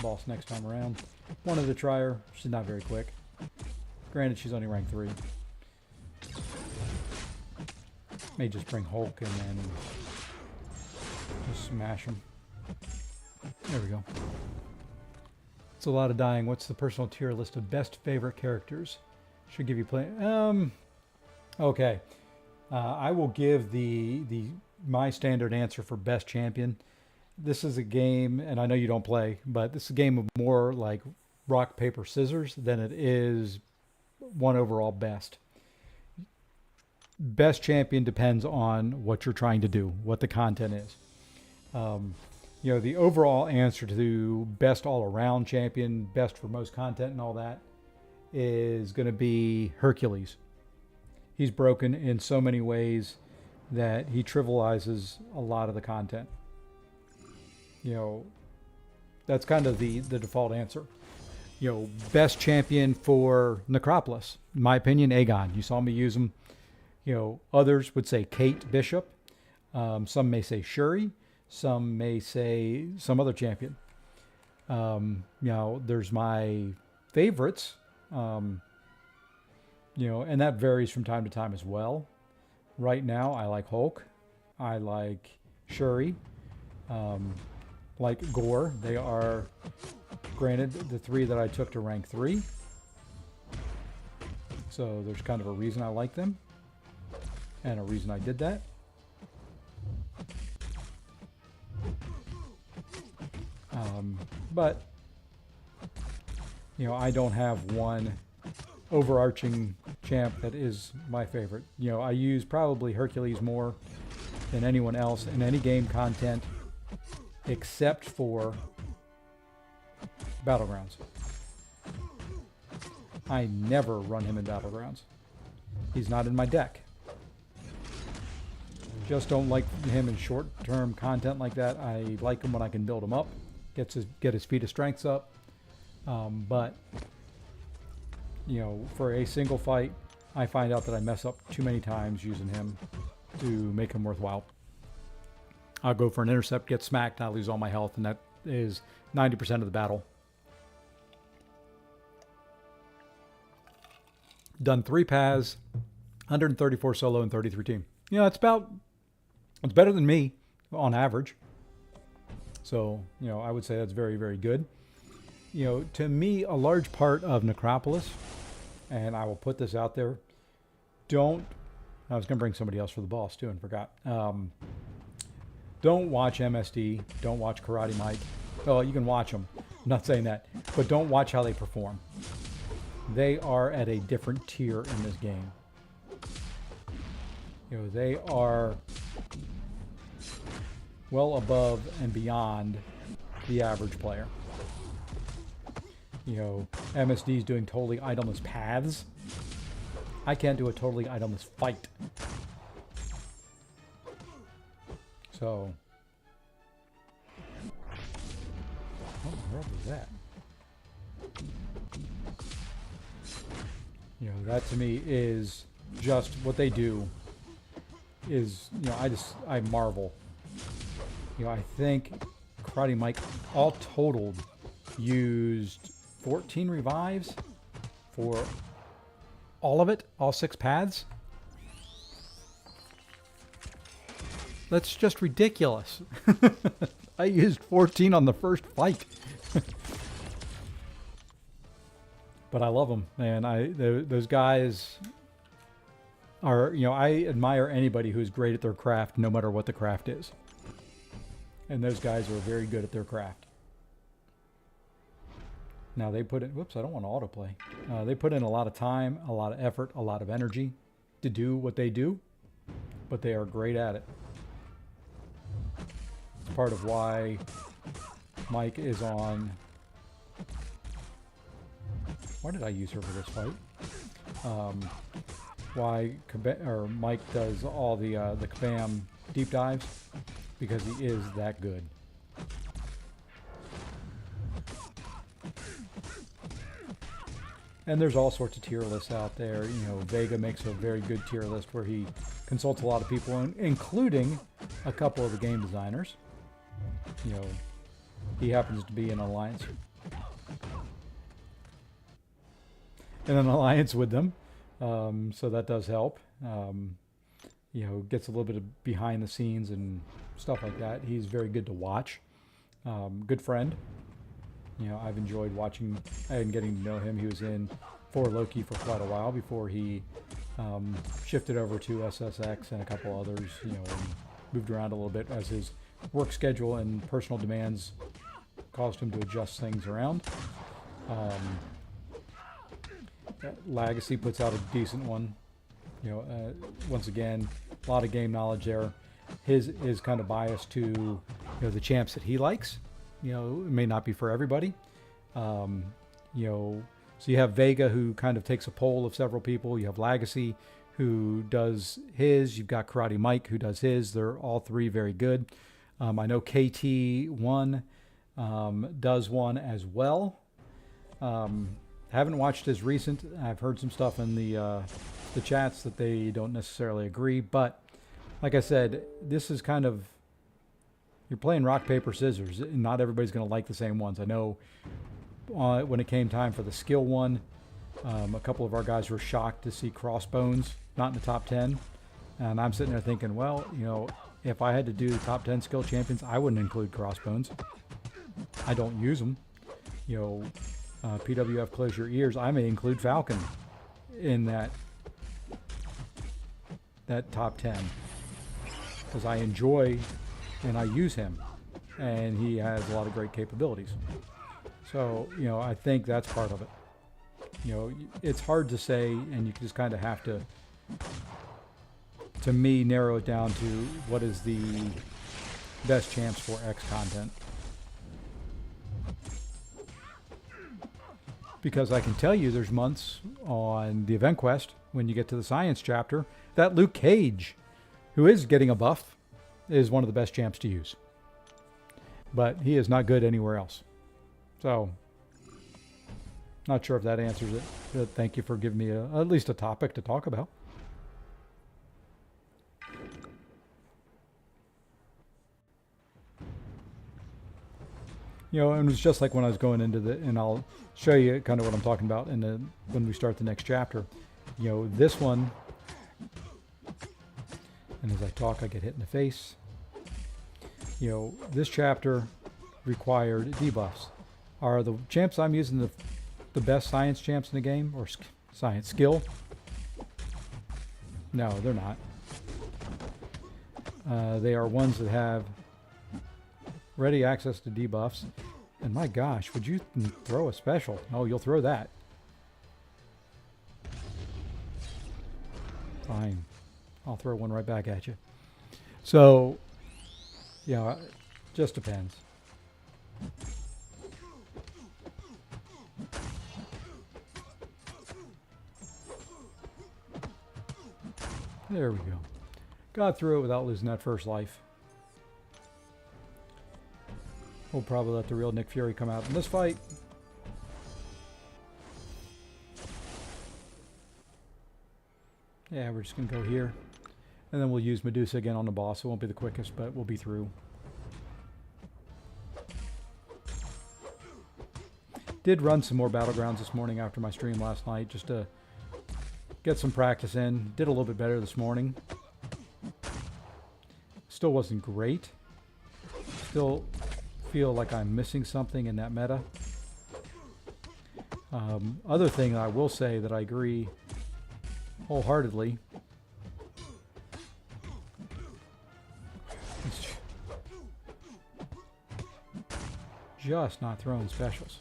Speaker 2: boss next time around. Wanted to try her. She's not very quick. Granted, she's only rank 3. May just bring Hulk and then just smash him. There we go. It's a lot of dying. What's the personal tier list of best favorite characters? Should give you play. Okay. I will give my standard answer for best champion, this is a game, and I know you don't play, but this is a game of more like rock, paper, scissors than it is one overall best. Best champion depends on what you're trying to do, what the content is. Um, the overall answer to best all around champion, best for most content and all that is going to be Hercules. He's broken in so many ways that he trivializes a lot of the content. That's kind of the default answer. Best champion for Necropolis, in my opinion, Aegon. You saw me use him. Others would say Kate Bishop. Some may say Shuri. Some may say some other champion. There's my favorites. And that varies from time to time as well. Right now, I like Hulk. I like Shuri. Like Gore. They are, granted, the 3 that I took to rank 3. So there's kind of a reason I like them. And a reason I did that. But I don't have one overarching champ that is my favorite. I use probably Hercules more than anyone else in any game content except for Battlegrounds. I never run him in Battlegrounds. He's not in my deck. Just don't like him in short-term content like that. I like him when I can build him up, get his feat of strengths up. But for a single fight, I find out that I mess up too many times using him to make him worthwhile. I'll go for an intercept, get smacked, and I lose all my health, and that is 90% of the battle. Done 3 paths, 134 solo and 33 team. It's better than me on average. So, I would say that's very, very good. To me, a large part of Necropolis, and I will put this out there, I was going to bring somebody else for the boss too and forgot. Don't watch MSD. Don't watch Karate Mike. Well, you can watch them. I'm not saying that. But don't watch how they perform. They are at a different tier in this game. They are well above and beyond the average player. MSD is doing totally itemless paths. I can't do a totally itemless fight. So, what in the world is that? That to me is just what they do is, I marvel. I think Karate Mike all totaled used 14 revives for all of it, all 6 paths. That's just ridiculous. I used 14 on the first fight. But I love them, man. Those guys are, I admire anybody who's great at their craft, no matter what the craft is. And those guys are very good at their craft. Now they put in, whoops, I don't want to autoplay. They put in a lot of time, a lot of effort, a lot of energy to do what they do, but they are great at it. It's part of why Mike is on. Why did I use her for this fight? Why Mike does all the Kabam deep dives? Because he is that good. And there's all sorts of tier lists out there. Vega makes a very good tier list where he consults a lot of people, including a couple of the game designers. He happens to be in alliance. In an alliance with them. So that does help. Gets a little bit of behind the scenes and stuff like that. He's very good to watch. Good friend. I've enjoyed watching and getting to know him. He was in for Loki for quite a while before he shifted over to SSX and a couple others. moved around a little bit as his work schedule and personal demands caused him to adjust things around. Legacy puts out a decent one. Once again, a lot of game knowledge there. His is kind of biased to the champs that he likes. It may not be for everybody. So you have Vega, who kind of takes a poll of several people. You have Legacy, who does his. You've got Karate Mike, who does his. They're all three very good. I know KT1 does one as well. Haven't watched his recent. I've heard some stuff in the chats that they don't necessarily agree. But like I said, this is kind of, you're playing rock, paper, scissors. Not everybody's going to like the same ones. I know when it came time for the skill one, a couple of our guys were shocked to see Crossbones not in the top 10. And I'm sitting there thinking, well, if I had to do the top 10 skill champions, I wouldn't include Crossbones. I don't use them. PWF Close Your Ears, I may include Falcon in that top 10 because I enjoy and I use him, and he has a lot of great capabilities. So, I think that's part of it. It's hard to say, and you just kind of have to me, narrow it down to what is the best chance for X content. Because I can tell you there's months on the event quest when you get to the science chapter that Luke Cage, who is getting a buff, is one of the best champs to use. But he is not good anywhere else. So, not sure if that answers it. But thank you for giving me at least a topic to talk about. And it was just like when I was going into and I'll show you kind of what I'm talking about when we start the next chapter. This one, and as I talk, I get hit in the face. This chapter required debuffs. Are the champs I'm using the best science champs in the game, or science skill? No, they're not. They are ones that have ready access to debuffs. And my gosh, would you throw a special? Oh, you'll throw that. Fine. I'll throw one right back at you. So, just depends. There we go. Got through it without losing that first life. We'll probably let the real Nick Fury come out in this fight. Yeah, we're just going to go here. And then we'll use Medusa again on the boss. It won't be the quickest, but we'll be through. Did run some more Battlegrounds this morning after my stream last night, just to get some practice in. Did a little bit better this morning. Still wasn't great. Still feel like I'm missing something in that meta. Other thing I will say that I agree wholeheartedly is just not throwing specials.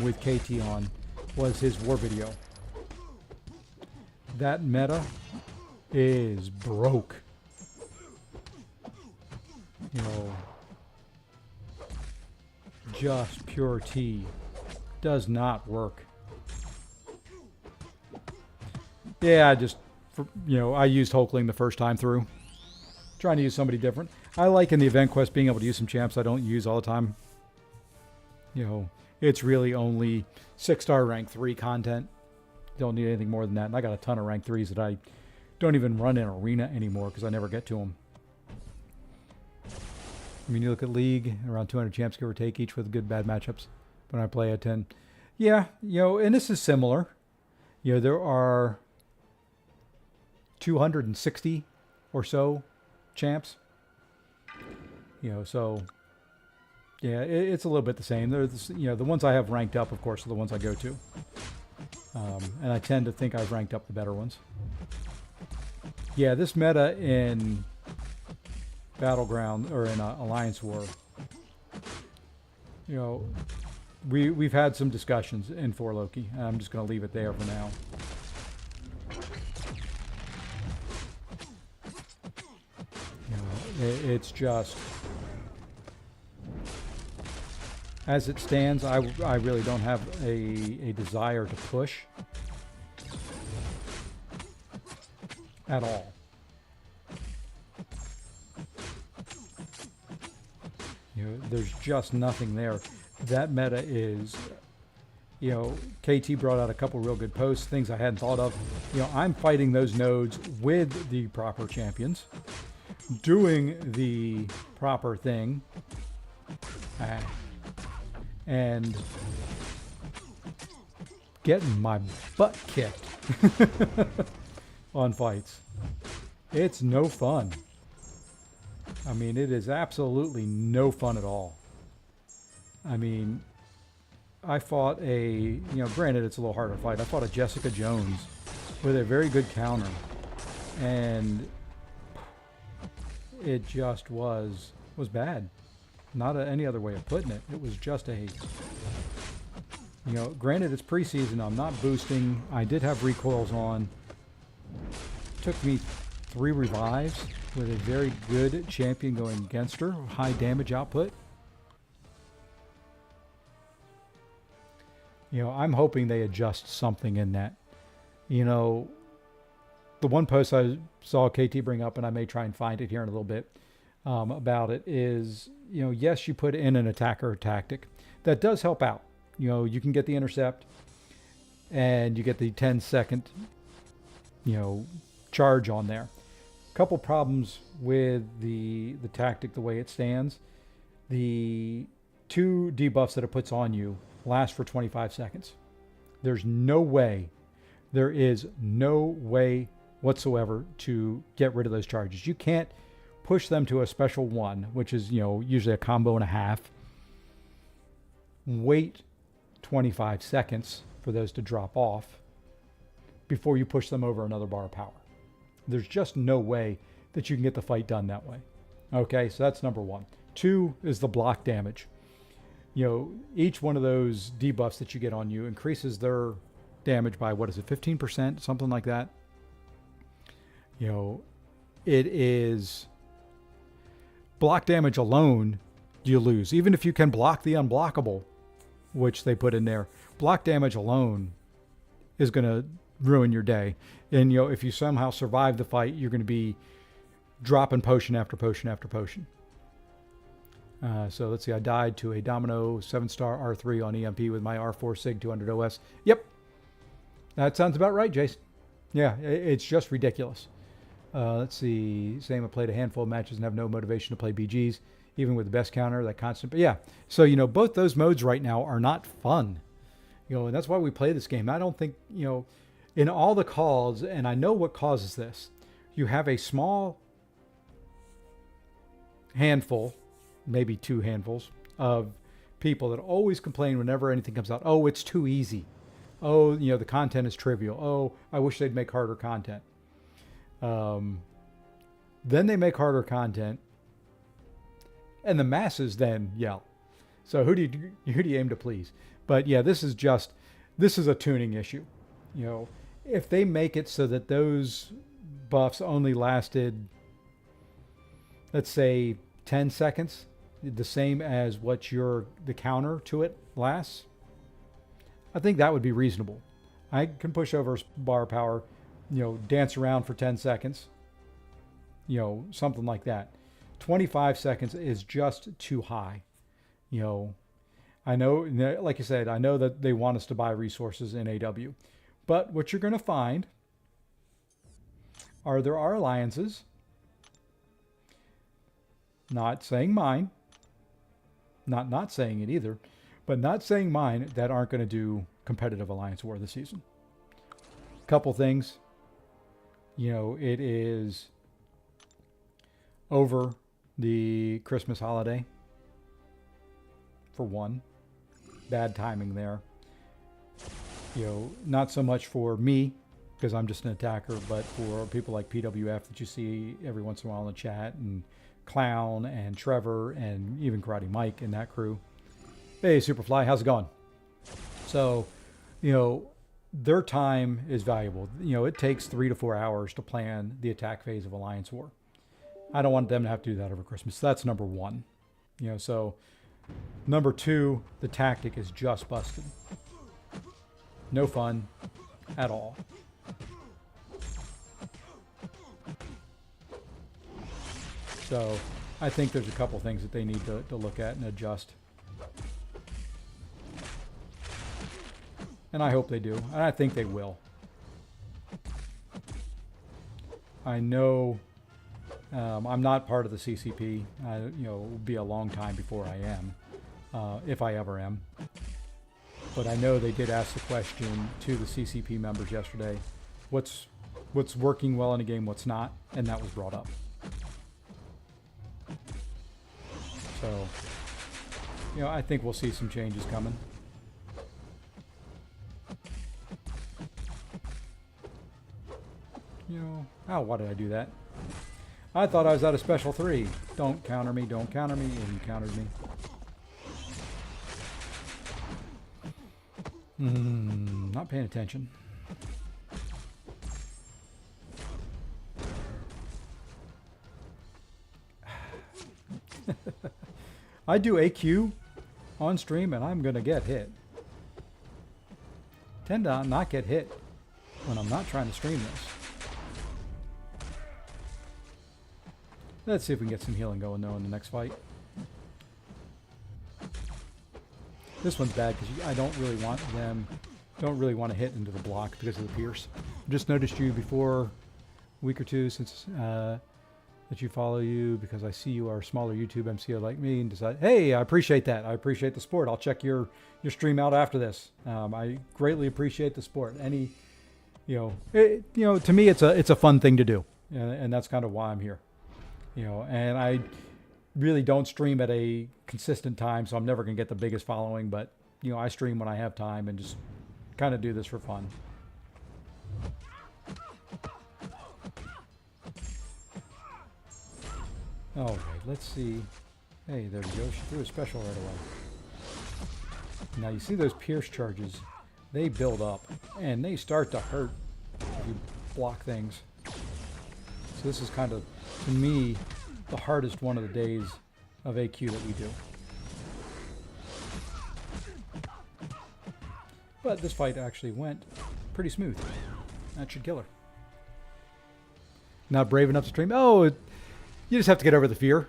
Speaker 2: With KT on was his war video. That meta is broke. Just pure T does not work. Yeah, I used Hulkling the first time through. Trying to use somebody different. I like in the event quest being able to use some champs I don't use all the time. It's really only 6-star rank 3 content. Don't need anything more than that. And I got a ton of rank 3s that I don't even run in arena anymore because I never get to them. I mean, you look at League, around 200 champs, give or take, each with good, bad matchups when I play at 10. Yeah, and this is similar. There are 260 or so champs. So, yeah, it's a little bit the same. There's, the ones I have ranked up, of course, are the ones I go to. And I tend to think I've ranked up the better ones. Yeah, this meta in Battleground or in Alliance War, you know, we've had some discussions in For Loki. I'm just going to leave it there for now. You know, it's just, as it stands, I really don't have a desire to push at all. You know, there's just nothing there. That meta is, you know, KT brought out a couple real good posts, things I hadn't thought of. You know, I'm fighting those nodes with the proper champions, doing the proper thing, and getting my butt kicked on fights. It's no fun. I mean, it is absolutely no fun at all. I mean, I fought granted it's a little harder to fight. I fought a Jessica Jones with a very good counter, and it just was bad. Not any other way of putting it. It was just granted it's preseason. I'm not boosting. I did have recoils on. Took me 3 revives with a very good champion going against her. High damage output. You know, I'm hoping they adjust something in that. You know, the one post I saw KT bring up, and I may try and find it here in a little bit, about it is, you know, yes, you put in an attacker tactic. That does help out. You know, you can get the intercept, and you get the 10-second, charge on there. Couple problems with the tactic the way it stands. The 2 debuffs that it puts on you last for 25 seconds. There is no way whatsoever to get rid of those charges. You can't push them to a special one, which is, usually a combo and a half. Wait 25 seconds for those to drop off before you push them over another bar of power. There's just no way that you can get the fight done that way. Okay, so that's number 1. 2 is the block damage. You know, each one of those debuffs that you get on you increases their damage by, 15%? Something like that. You know, it is block damage alone, you lose. Even if you can block the unblockable, which they put in there, block damage alone is going to ruin your day. And, if you somehow survive the fight, you're going to be dropping potion after potion after potion. So let's see, I died to a Domino 7-star R3 on EMP with my R4 SIG 200 OS. Yep. That sounds about right, Jason. Yeah, it's just ridiculous. Let's see, Sam, I played a handful of matches and have no motivation to play BGs, even with the best counter, that constant. But yeah, so, both those modes right now are not fun. And that's why we play this game. I don't think, in all the calls, and I know what causes this, you have a small handful, maybe 2 handfuls of people that always complain whenever anything comes out. Oh, it's too easy. Oh, the content is trivial. Oh, I wish they'd make harder content. Then they make harder content, and the masses then yell. So who do you aim to please? But yeah, this is a tuning issue. If they make it so that those buffs only lasted, let's say, 10 seconds, the same as what the counter to it lasts, I think that would be reasonable. I can push over bar power, dance around for 10 seconds, something like that. 25 seconds is just too high. I know, like you said, I know that they want us to buy resources in AW, but what you're going to find there are alliances, not saying mine, not saying it either, but not saying mine, that aren't going to do competitive Alliance War this season. Couple things. It is over the Christmas holiday, for one. Bad timing there. Not so much for me, because I'm just an attacker, but for people like PWF that you see every once in a while in the chat, and Clown and Trevor and even Karate Mike and that crew. Hey, Superfly, how's it going? So, their time is valuable. It takes 3 to 4 hours to plan the attack phase of Alliance War. I don't want them to have to do that over Christmas. That's number one. So number two, the tactic is just busted. No fun at all. So I think there's a couple things that they need to look at and adjust. And I hope they do. And I think they will. I know I'm not part of the CCP. It will be a long time before I am, if I ever am. But I know they did ask the question to the CCP members yesterday, what's working well in a game, what's not, and that was brought up. So, I think we'll see some changes coming. Why did I do that? I thought I was out of special 3. Don't counter me, and you countered me. Not paying attention. I do AQ on stream and I'm gonna get hit. Tend to not get hit when I'm not trying to stream this. Let's see if we can get some healing going though in the next fight. This one's bad because I don't really want to hit into the block because of the pierce. I just noticed you before a week or two since that you follow you because I see you are a smaller YouTube MCO like me and decide, hey, I appreciate that. I appreciate the support. I'll check your stream out after this. I greatly appreciate the support. To me it's a fun thing to do, and that's kind of why I'm here. And I really don't stream at a consistent time, so I'm never going to get the biggest following, but, I stream when I have time and just kind of do this for fun. All right, let's see. Hey, there we go. She threw a special right away. Now, you see those pierce charges? They build up, and they start to hurt if you block things. So this is kind of, to me, the hardest one of the days of AQ that we do. But this fight actually went pretty smooth. That should kill her. Not brave enough to stream? Oh, you just have to get over the fear.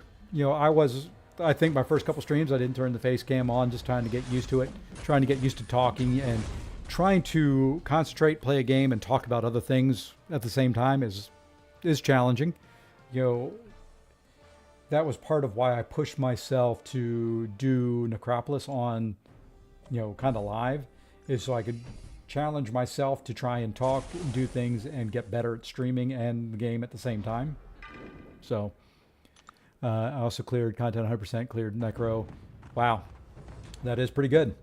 Speaker 2: I think my first couple streams I didn't turn the face cam on, just trying to get used to it, trying to get used to talking and trying to concentrate, play a game, and talk about other things at the same time is challenging. That was part of why I pushed myself to do Necropolis on, kind of live, is so I could challenge myself to try and talk and do things and get better at streaming and the game at the same time. So I also cleared content 100%, cleared Necro. Wow, that is pretty good.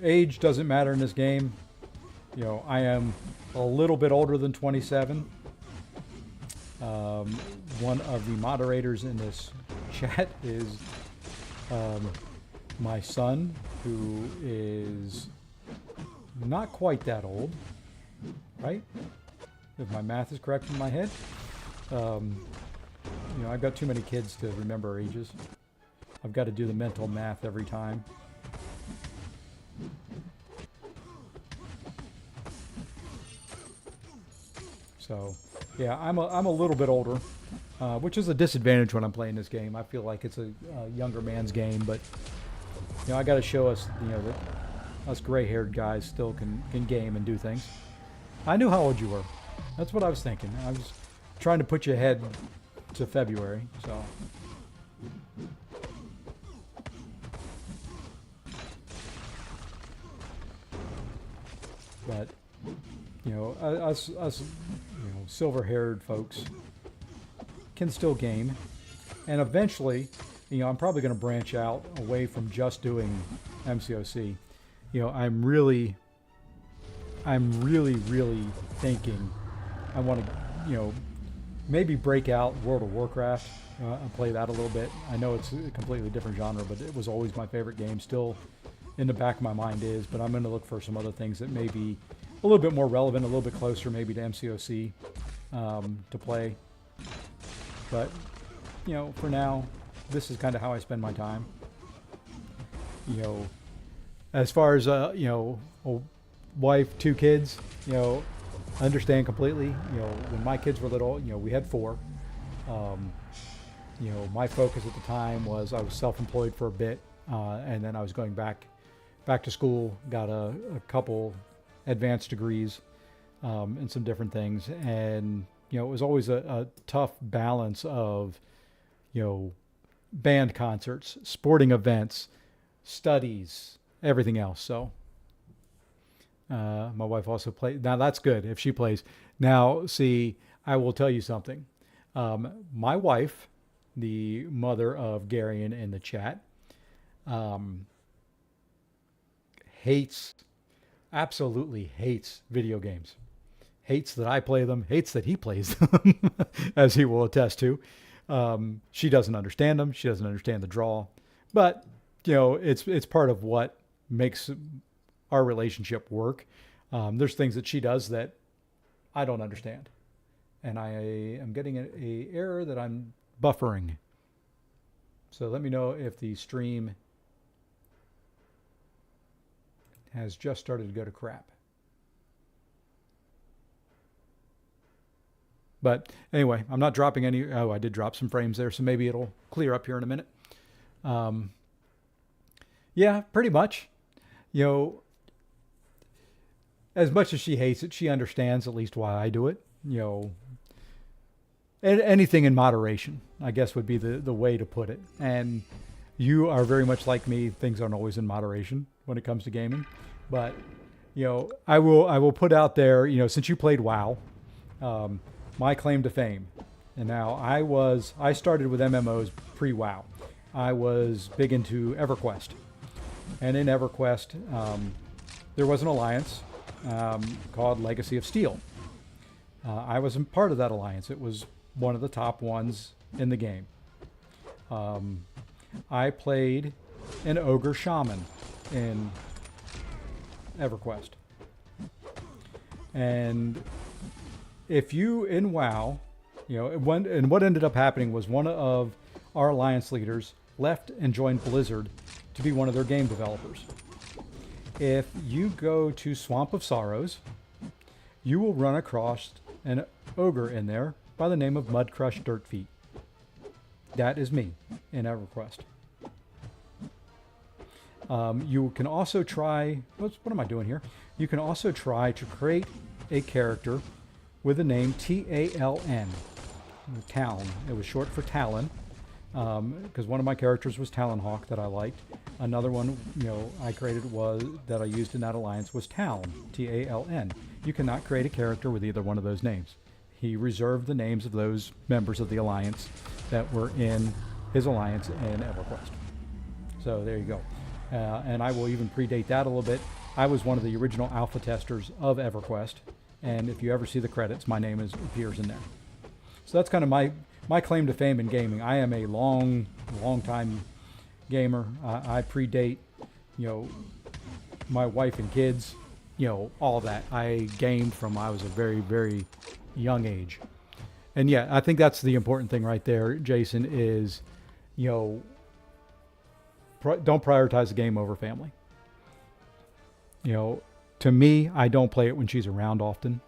Speaker 2: Age doesn't matter in this game. I am a little bit older than 27. One of the moderators in this chat is my son, who is not quite that old, right? If my math is correct in my head. I've got too many kids to remember ages. I've got to do the mental math every time. So, yeah, I'm a little bit older, which is a disadvantage when I'm playing this game. I feel like it's a younger man's game, but I got to show us, that us gray-haired guys still can game and do things. I knew how old you were. That's what I was thinking. I was trying to put you ahead to February, so. But, us silver-haired folks can still game. And eventually, I'm probably going to branch out away from just doing MCOC. I'm really I'm really, really thinking I want to, maybe break out World of Warcraft and play that a little bit. I know it's a completely different genre, but it was always my favorite game. Still in the back of my mind is, but I'm going to look for some other things that may be a little bit more relevant, a little bit closer maybe to MCOC to play. But, for now, this is kind of how I spend my time. As far as, a wife, 2 kids, understand completely. When my kids were little, we had 4. My focus at the time was I was self-employed for a bit, and then I was going back to school, got a couple advanced degrees in some different things. And, it was always a tough balance of, band concerts, sporting events, studies, everything else. So my wife also plays. Now that's good if she plays. Now, see, I will tell you something. My wife, the mother of Garion in the chat, absolutely hates video games. Hates that I play them, hates that he plays them, as he will attest to. She doesn't understand them. She doesn't understand the draw. But, it's part of what makes our relationship work. There's things that she does that I don't understand. And I am getting a error that I'm buffering. So let me know if the stream has just started to go to crap. But anyway, I'm not dropping any. Oh, I did drop some frames there, so maybe it'll clear up here in a minute. Yeah, pretty much. As much as she hates it, she understands at least why I do it. Anything in moderation, I guess, would be the way to put it. And you are very much like me. Things aren't always in moderation when it comes to gaming. But, I will put out there, since you played WoW, my claim to fame. And now I started with MMOs pre-WoW. I was big into EverQuest. And in EverQuest, there was an alliance called Legacy of Steel. I wasn't part of that alliance. It was one of the top ones in the game. I played an ogre shaman in EverQuest. And if you, in WoW, and what ended up happening was one of our alliance leaders left and joined Blizzard to be one of their game developers. If you go to Swamp of Sorrows, you will run across an ogre in there by the name of Mudcrush Dirtfeet. That is me in EverQuest. You can also try, what am I doing here? You can also try to create a character with the name Taln. Talon. It was short for Talon, because one of my characters was Talonhawk that I liked. Another one, I created that I used in that alliance was Talon, Taln. You cannot create a character with either one of those names. He reserved the names of those members of the alliance that were in his alliance in EverQuest. So there you go. And I will even predate that a little bit. I was one of the original alpha testers of EverQuest, and if you ever see the credits, my name appears in there. So that's kind of my claim to fame in gaming. I am a long time gamer. I predate, my wife and kids, all of that. I gamed from I was a very, very young age. And yeah, I think that's the important thing right there, Jason, is, don't prioritize the game over family. To me, I don't play it when she's around often.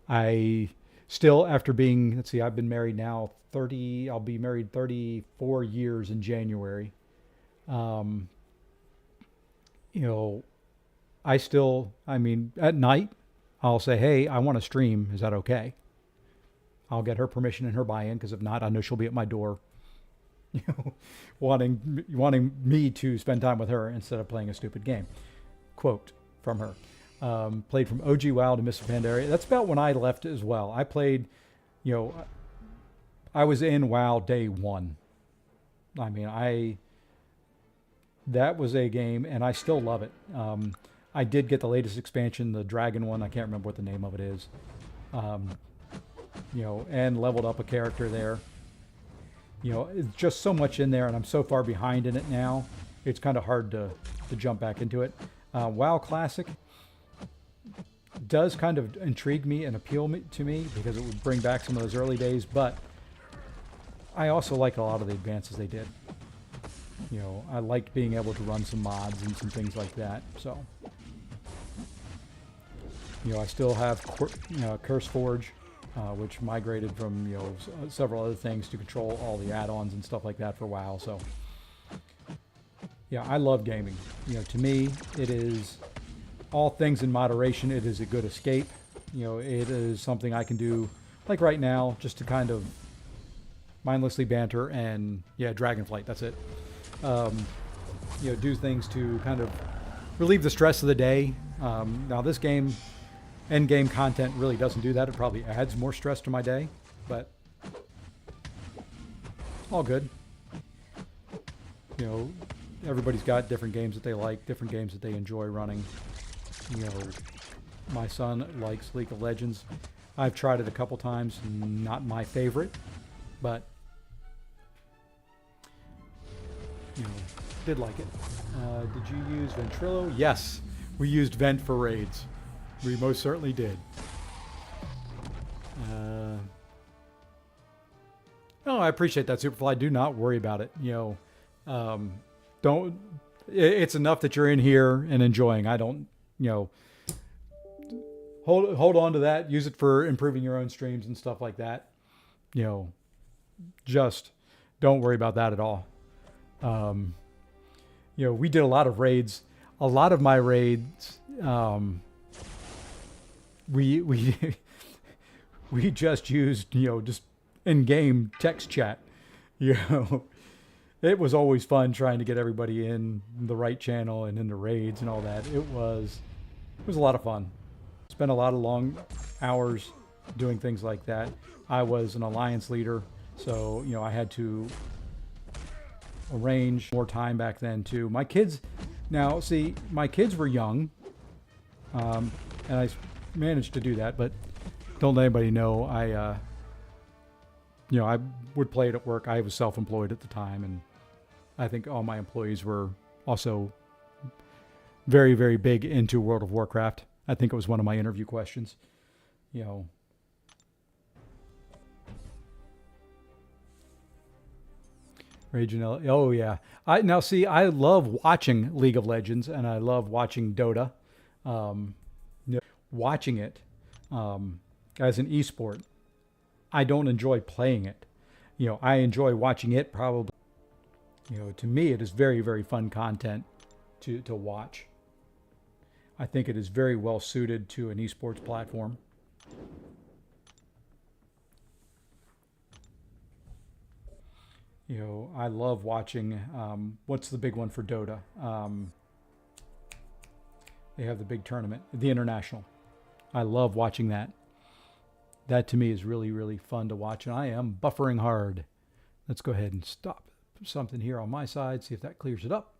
Speaker 2: I still, after being, let's see, I've been married now I'll be married 34 years in January. At night, I'll say, hey, I want to stream. Is that okay? I'll get her permission and her buy-in, because if not, I know she'll be at my door, wanting me to spend time with her instead of playing a stupid game. Quote from her. Played from OG WoW to Mists of Pandaria. That's about when I left as well. I played, I was in WoW day one. That was a game, and I still love it. I did get the latest expansion, the dragon one. I can't remember what the name of it is. You know, and leveled up a character there. You know, it's just so much in there, and I'm so far behind in it now. It's kind of hard to jump back into it. WoW Classic does kind of intrigue me and appeal to me because it would bring back some of those early days, but I also like a lot of the advances they did. You know, I liked being able to run some mods and some things like that. So, you know, I still have Curse Forge, which migrated from, you know, several other things to control all the add-ons and stuff like that for WoW. So, yeah, I love gaming. You know, to me, it is all things in moderation. It is a good escape. You know, it is something I can do, like right now, just to kind of mindlessly banter and, yeah, Dragonflight, that's it. You know, do things to kind of relieve the stress of the day. Now, this game, end game content really doesn't do that. It probably adds more stress to my day, but all good. You know, everybody's got different games that they like, different games that they enjoy running. You know, my son likes League of Legends. I've tried it a couple times, not my favorite, but you know, did like it. Did you use Ventrilo? Yes, we used Vent for raids. We most certainly did. Oh, I appreciate that, Superfly. Do not worry about it. You know, don't. It's enough that you're in here and enjoying. I don't. You know, hold on to that. Use it for improving your own streams and stuff like that. You know, just don't worry about that at all. You know, we did a lot of raids. A lot of my raids, we we just used, you know, just in-game text chat. You know, it was always fun trying to get everybody in the right channel and in the raids and all that. It was a lot of fun. Spent a lot of long hours doing things like that. I was an alliance leader, so, you know, I had to arrange more time back then too. My kids, now see, my kids were young, and I managed to do that, but don't let anybody know. You know, I would play it at work. I was self-employed at the time, and I think all my employees were also very, very big into World of Warcraft. I think it was one of my interview questions. You know, Regional. Oh yeah. Now see, I love watching League of Legends and I love watching Dota. You know, watching it as an esport. I don't enjoy playing it. You know, I enjoy watching it probably. You know, to me, it is very, very fun content to watch. I think it is very well suited to an esports platform. You know, I love watching, what's the big one for Dota? They have the big tournament, the International. I love watching that. That to me is really, really fun to watch, and I am buffering hard. Let's go ahead and stop something here on my side, see if that clears it up.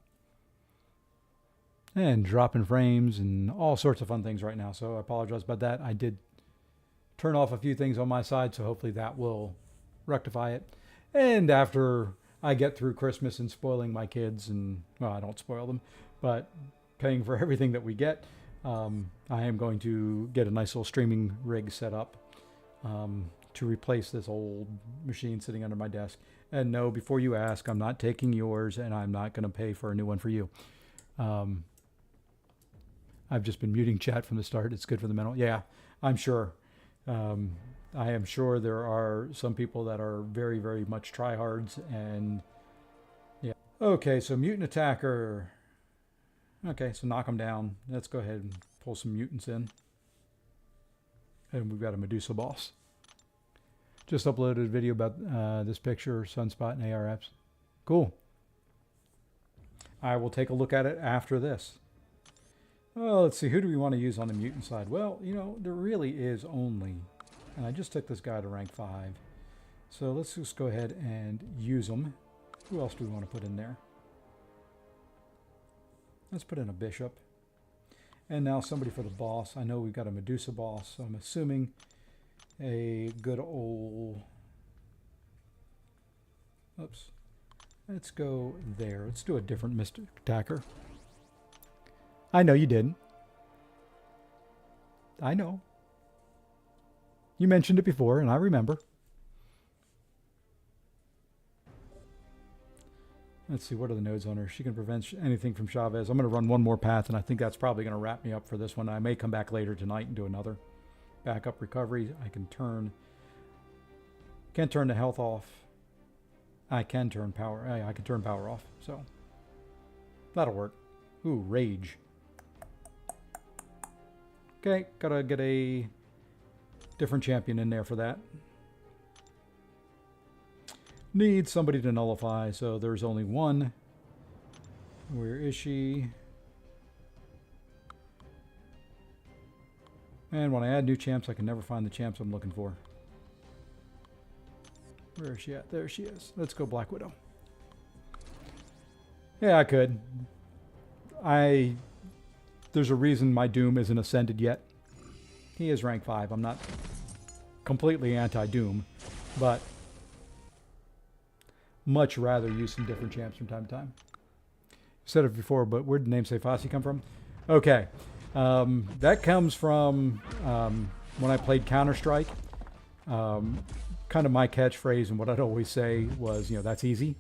Speaker 2: And dropping frames and all sorts of fun things right now, so I apologize about that. I did turn off a few things on my side, so hopefully that will rectify it. And after I get through Christmas and spoiling my kids, and, well, I don't spoil them, but paying for everything that we get, I am going to get a nice little streaming rig set up to replace this old machine sitting under my desk. And no, before you ask, I'm not taking yours, and I'm not going to pay for a new one for you. I've just been muting chat from the start. It's good for the mental. Yeah, I'm sure. I am sure there are some people that are very, very much tryhards, and yeah. Okay, so mutant attacker. Okay, so knock them down. Let's go ahead and pull some mutants in. And we've got a Medusa boss. Just uploaded a video about this picture, Sunspot and ARFs. Cool. I will take a look at it after this. Well, let's see, who do we want to use on the mutant side? Well, you know, there really is only, and I just took this guy to rank 5. So let's just go ahead and use him. Who else do we want to put in there? Let's put in a bishop. And now somebody for the boss. I know we've got a Medusa boss, so I'm assuming a good old... Oops. Let's go there. Let's do a different Mystic Attacker. I know you didn't. I know. You mentioned it before, and I remember. Let's see, what are the nodes on her? She can prevent anything from Chavez. I'm going to run one more path, and I think that's probably going to wrap me up for this one. I may come back later tonight and do another. Backup recovery. I can turn... Can't turn the health off. I can turn power. I can turn power off, so... That'll work. Ooh, rage. Okay, gotta get a different champion in there for that. Need somebody to nullify, so there's only one. Where is she? And when I add new champs, I can never find the champs I'm looking for. Where is she at? There she is. Let's go Black Widow. Yeah, I could. There's a reason my Doom isn't ascended yet. He is rank 5. I'm not completely anti-Doom, but much rather use some different champs from time to time. Said it before, but where did the name Seifasi come from? Okay. That comes from when I played Counter-Strike. Kind of my catchphrase and what I'd always say was, that's easy.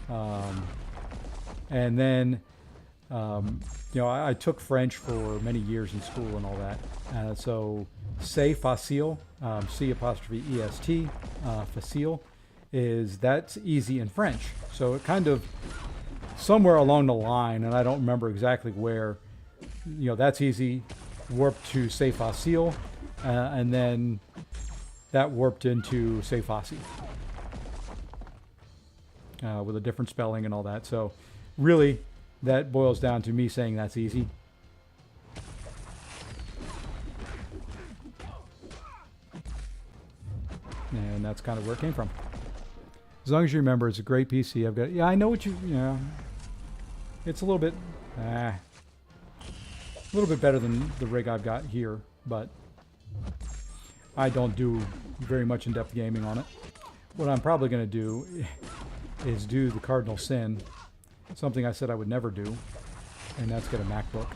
Speaker 2: And then, I took French for many years in school and all that. So, c'est facile, C''est, facile, that's easy in French. So it kind of, somewhere along the line, and I don't remember exactly where, that's easy, warped to c'est facile, and then that warped into c'est facile. With a different spelling and all that. So really, that boils down to me saying that's easy. And that's kind of where it came from. As long as you remember, it's a great PC. I've got, I know what it's a little bit, better than the rig I've got here, but I don't do very much in-depth gaming on it. What I'm probably going to do is do the cardinal sin, something I said I would never do, and that's get a MacBook.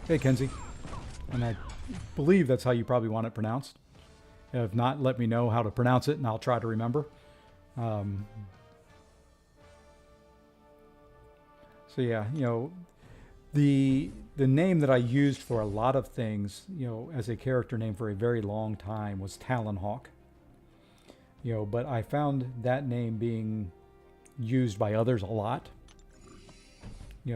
Speaker 2: Hey, Kenzie. And I believe that's how you probably want it pronounced. If not, let me know how to pronounce it, and I'll try to remember. So yeah, the name that I used for a lot of things, as a character name for a very long time was Talonhawk. But I found that name being used by others a lot.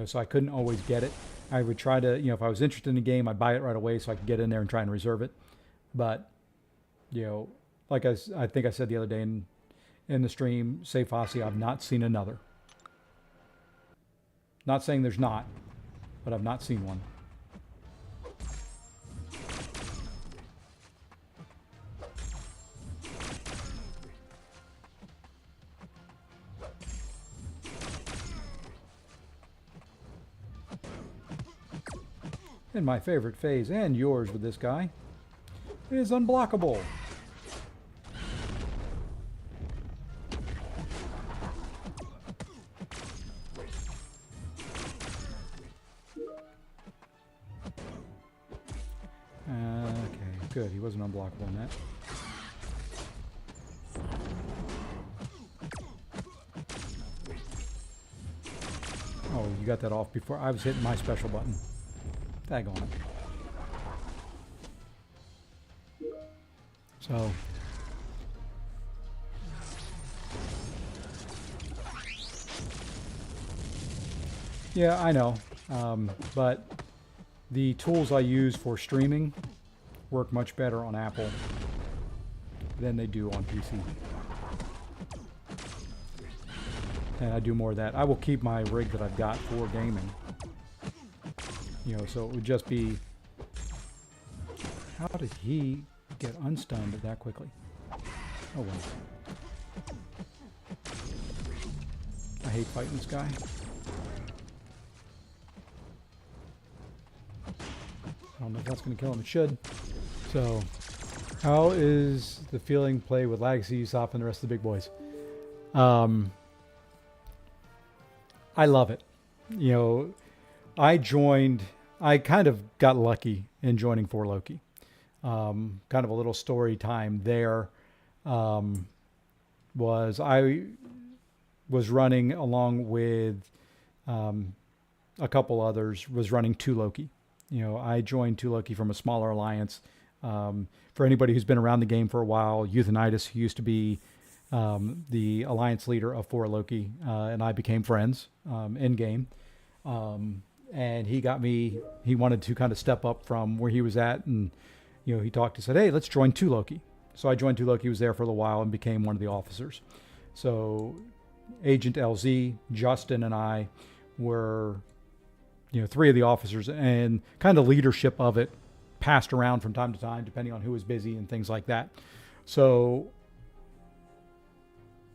Speaker 2: So I couldn't always get it. I would try to, if I was interested in the game, I'd buy it right away so I could get in there and try and reserve it. But, like I think I said the other day in the stream, say Fossey, I've not seen another. Not saying there's not, but I've not seen one. And my favorite phase, and yours with this guy, is unblockable. Okay, good. He wasn't unblockable in that. Oh, you got that off before I was hitting my special button. Tag on it. So. Yeah, I know. But the tools I use for streaming work much better on Apple than they do on PC. And I do more of that. I will keep my rig that I've got for gaming. So it would just be, how did he get unstunned that quickly? Oh well. I hate fighting this guy. don't know if that's going to kill him. It should. So, how is the feeling play with Legacy, Usopp, and the rest of the big boys? I love it. You know, I kind of got lucky in joining For Loki. Kind of a little story time there. I was running along with a couple others, was running 2 Loki. You know, I joined 2 Loki from a smaller alliance. For anybody who's been around the game for a while, Euthanitis, who used to be the alliance leader of 4 Loki, and I became friends in game. And he wanted to kind of step up from where he was at. And, you know, he said, hey, let's join 2 Loki. So I joined 2 Loki, was there for a little while and became one of the officers. So Agent LZ, Justin, and I were, you know, 3 of the officers, and kind of leadership of it passed around from time to time, depending on who was busy and things like that. So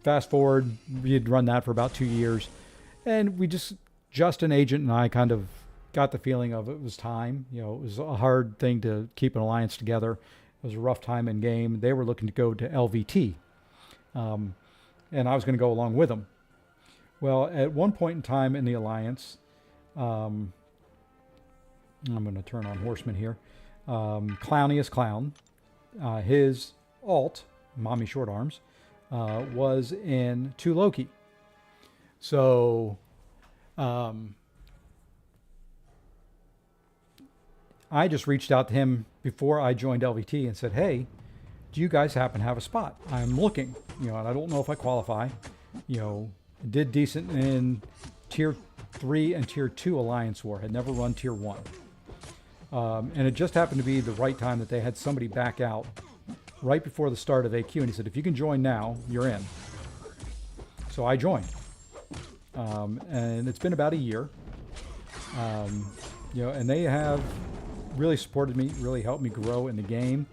Speaker 2: fast forward, we had run that for about 2 years, and Justin, Agent, and I kind of got the feeling of it was time. You know, it was a hard thing to keep an alliance together. It was a rough time in game. They were looking to go to LVT, and I was going to go along with them. Well, at one point in time in the alliance, I'm going to turn on Horseman here. Clowniest Clown, his alt, Mommy Short Arms, was in 2 Loki. So I just reached out to him before I joined LVT and said, hey, do you guys happen to have a spot? I'm looking, you know, and I don't know if I qualify. You know, did decent in Tier 3 and Tier 2 Alliance War. Had never run Tier 1. And it just happened to be the right time that they had somebody back out right before the start of AQ. And he said, if you can join now, you're in. So I joined. And it's been about a year. You know, and they have really supported me, really helped me grow in the game,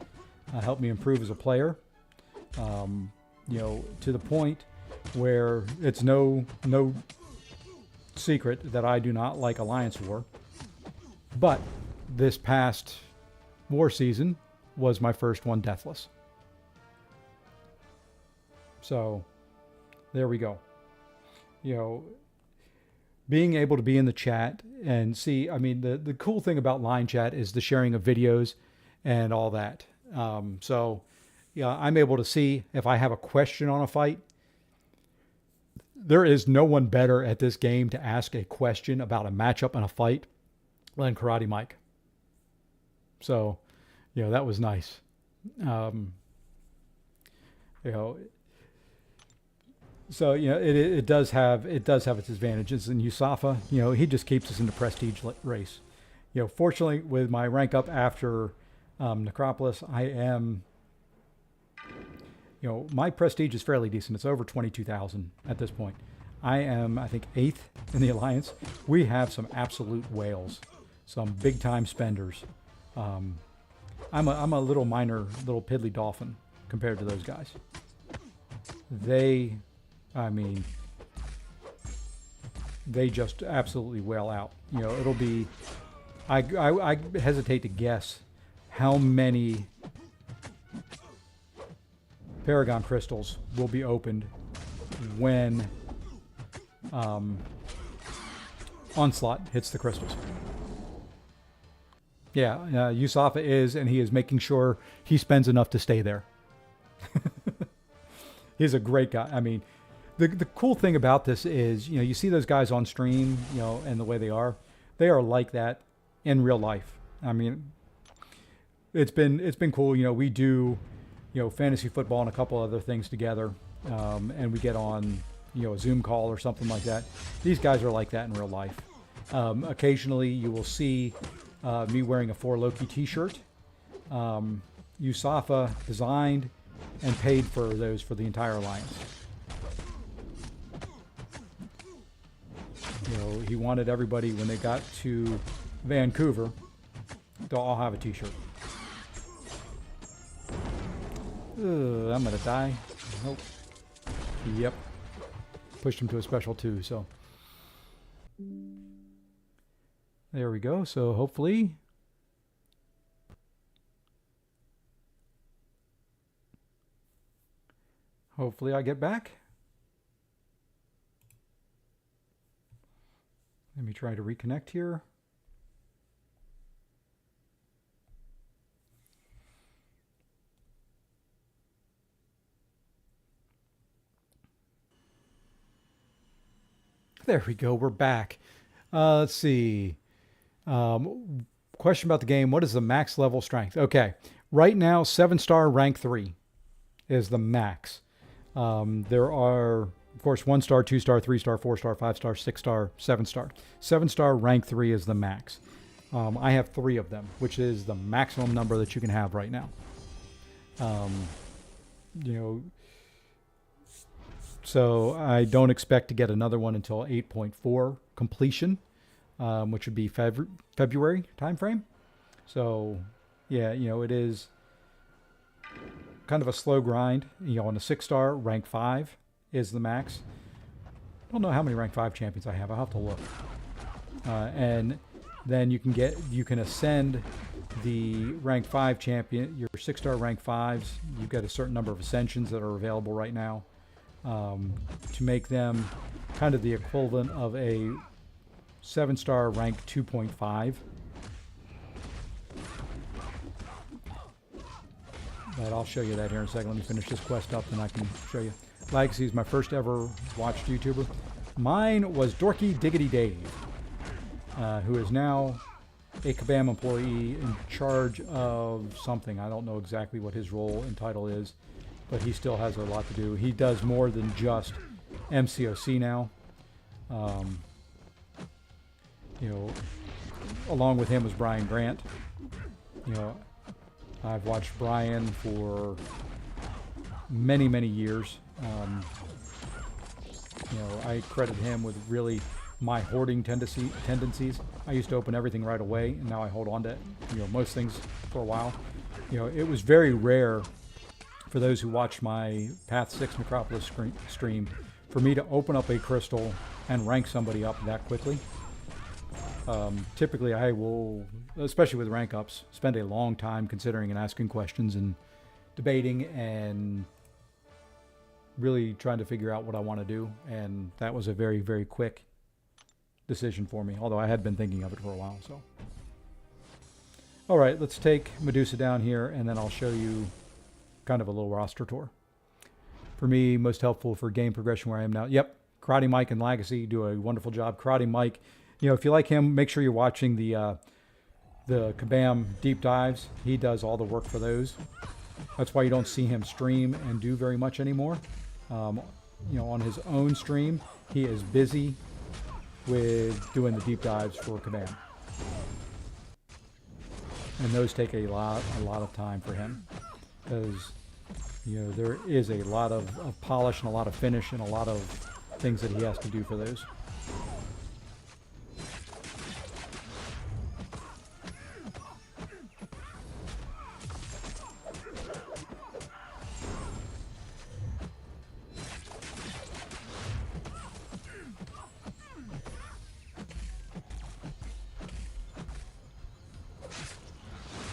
Speaker 2: helped me improve as a player. You know, to the point where it's no secret that I do not like Alliance War. But this past war season was my first one deathless. So there we go. You know, being able to be in the chat and see, I mean, the cool thing about line chat is the sharing of videos and all that. So yeah, I'm able to see if I have a question on a fight. There is no one better at this game to ask a question about a matchup and a fight than Karate Mike. So, you know, that was nice. You know, so, you know, it does have its advantages. And Usafa, you know, he just keeps us in the prestige race. You know, fortunately, with my rank up after Necropolis, I am, you know, my prestige is fairly decent. It's over 22,000 at this point. I am, I think, 8th in the Alliance. We have some absolute whales, some big time spenders. I'm a little minor, little piddly dolphin compared to those guys. They just absolutely whale out. You know, it'll be, I hesitate to guess how many Paragon crystals will be opened when Onslaught hits the crystals. Yeah, Usafa is, and he is making sure he spends enough to stay there. He's a great guy. I mean, the cool thing about this is, you know, you see those guys on stream, you know, and the way they are like that in real life. I mean, it's been cool. You know, we do, you know, fantasy football and a couple other things together, and we get on, you know, a Zoom call or something like that. These guys are like that in real life. Occasionally, you will see me wearing a 4 Loki T-shirt. Usafa designed and paid for those for the entire alliance. You know, he wanted everybody when they got to Vancouver to all have a T-shirt. I'm gonna die. Nope. Yep. Pushed him to a special 2, so there we go. So hopefully Hopefully I get back. Let me try to reconnect here. There we go. We're back. Let's see. Question about the game. What is the max level strength? Okay. Right now, 7-star rank 3 is the max. There are, of course, 1-star, 2-star, 3-star, 4-star, 5-star, 6-star, 7-star. 7-star rank 3 is the max. I have 3 of them, which is the maximum number that you can have right now. So I don't expect to get another one until 8.4 completion, which would be February timeframe. So, yeah, it is kind of a slow grind. On a 6-star, rank 5 is the max. I don't know how many rank 5 champions I have. I'll have to look. And then you can ascend the rank 5 champion, your 6-star rank 5s. You've got a certain number of ascensions that are available right now. To make them kind of the equivalent of a 7-star rank 2.5. But I'll show you that here in a second. Let me finish this quest up and I can show you. Legacy is my first ever watched YouTuber. Mine was Dorky Diggity Dave, who is now a Kabam employee in charge of something. I don't know exactly what his role and title is, but he still has a lot to do. He does more than just MCOC now. Along with him was Brian Grant. I've watched Brian for many, many years. I credit him with really my hoarding tendencies. I used to open everything right away, and now I hold on to most things for a while. It was very rare for those who watch my Path 6 Necropolis stream, for me to open up a crystal and rank somebody up that quickly. Typically I will, especially with rank ups, spend a long time considering and asking questions and debating and really trying to figure out what I want to do. And that was a very, very quick decision for me, although I had been thinking of it for a while. So, all right, let's take Medusa down here and then I'll show you kind of a little roster tour. For me, most helpful for game progression where I am now. Yep, Karate Mike and Legacy do a wonderful job. Karate Mike, if you like him, make sure you're watching the Kabam deep dives. He does all the work for those. That's why you don't see him stream and do very much anymore. On his own stream, he is busy with doing the deep dives for Kabam. And those take a lot of time for him, because there is a lot of polish and a lot of finish and a lot of things that he has to do for those.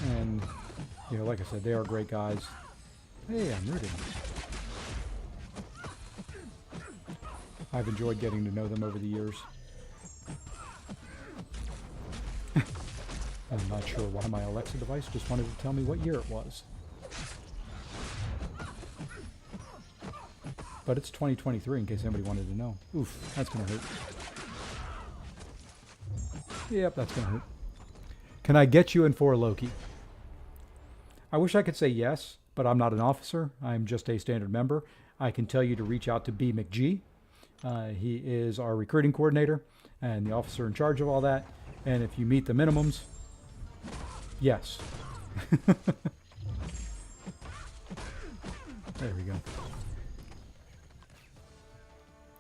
Speaker 2: And like I said, they are great guys. Hey, I'm rooting. I've enjoyed getting to know them over the years. I'm not sure why my Alexa device just wanted to tell me what year it was. But it's 2023 in case anybody wanted to know. Oof, that's going to hurt. Yep, that's going to hurt. Can I get you in for Loki? I wish I could say yes, but I'm not an officer. I'm just a standard member. I can tell you to reach out to B. McGee. He is our recruiting coordinator and the officer in charge of all that. And if you meet the minimums, yes. There we go.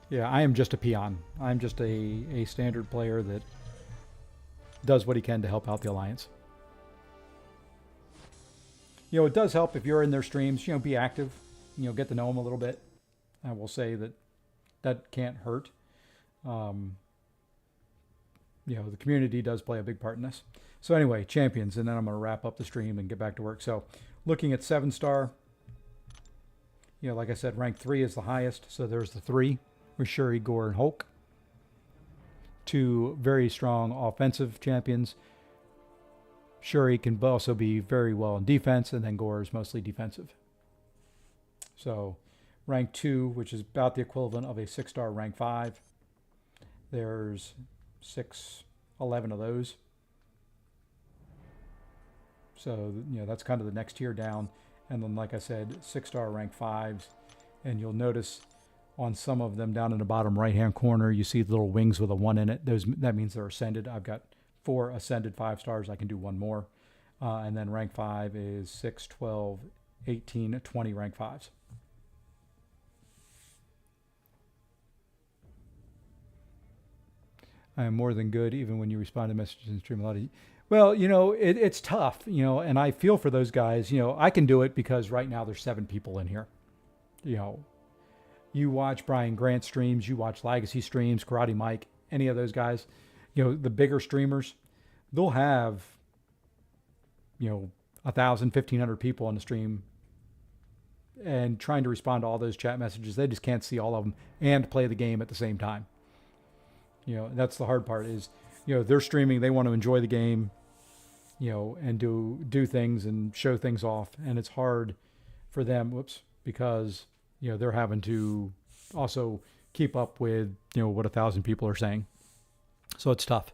Speaker 2: Yeah, I am just a peon. I'm just a standard player that does what he can to help out the Alliance. It does help if you're in their streams, be active, get to know them a little bit. I will say that can't hurt. The community does play a big part in this. So anyway, champions, and then I'm going to wrap up the stream and get back to work. So looking at 7-star, Like I said, rank 3 is the highest. So there's the 3 with Shuri, Gore, and Hulk. 2 very strong offensive champions. Shuri can also be very well in defense, and then Gore is mostly defensive. So rank 2, which is about the equivalent of a 6-star rank 5. There's 11 of those. So, that's kind of the next tier down. And then, like I said, 6-star rank 5s. And you'll notice on some of them down in the bottom right-hand corner, you see the little wings with a 1 in it. That means they're ascended. I've got 4 ascended 5 stars. I can do 1 more. And then rank 5 is 6, 12, 18, 20 rank 5s. I am more than good even when you respond to messages in stream. Well, it's tough, and I feel for those guys. I can do it because right now there's 7 people in here. You watch Brian Grant streams, you watch Legacy streams, Karate Mike, any of those guys, the bigger streamers, they'll have, 1,000, 1,500 people on the stream, and trying to respond to all those chat messages, they just can't see all of them and play the game at the same time. That's the hard part is, they're streaming, they want to enjoy the game, and do things and show things off. And it's hard for them, because, they're having to also keep up with, what 1,000 people are saying. So it's tough.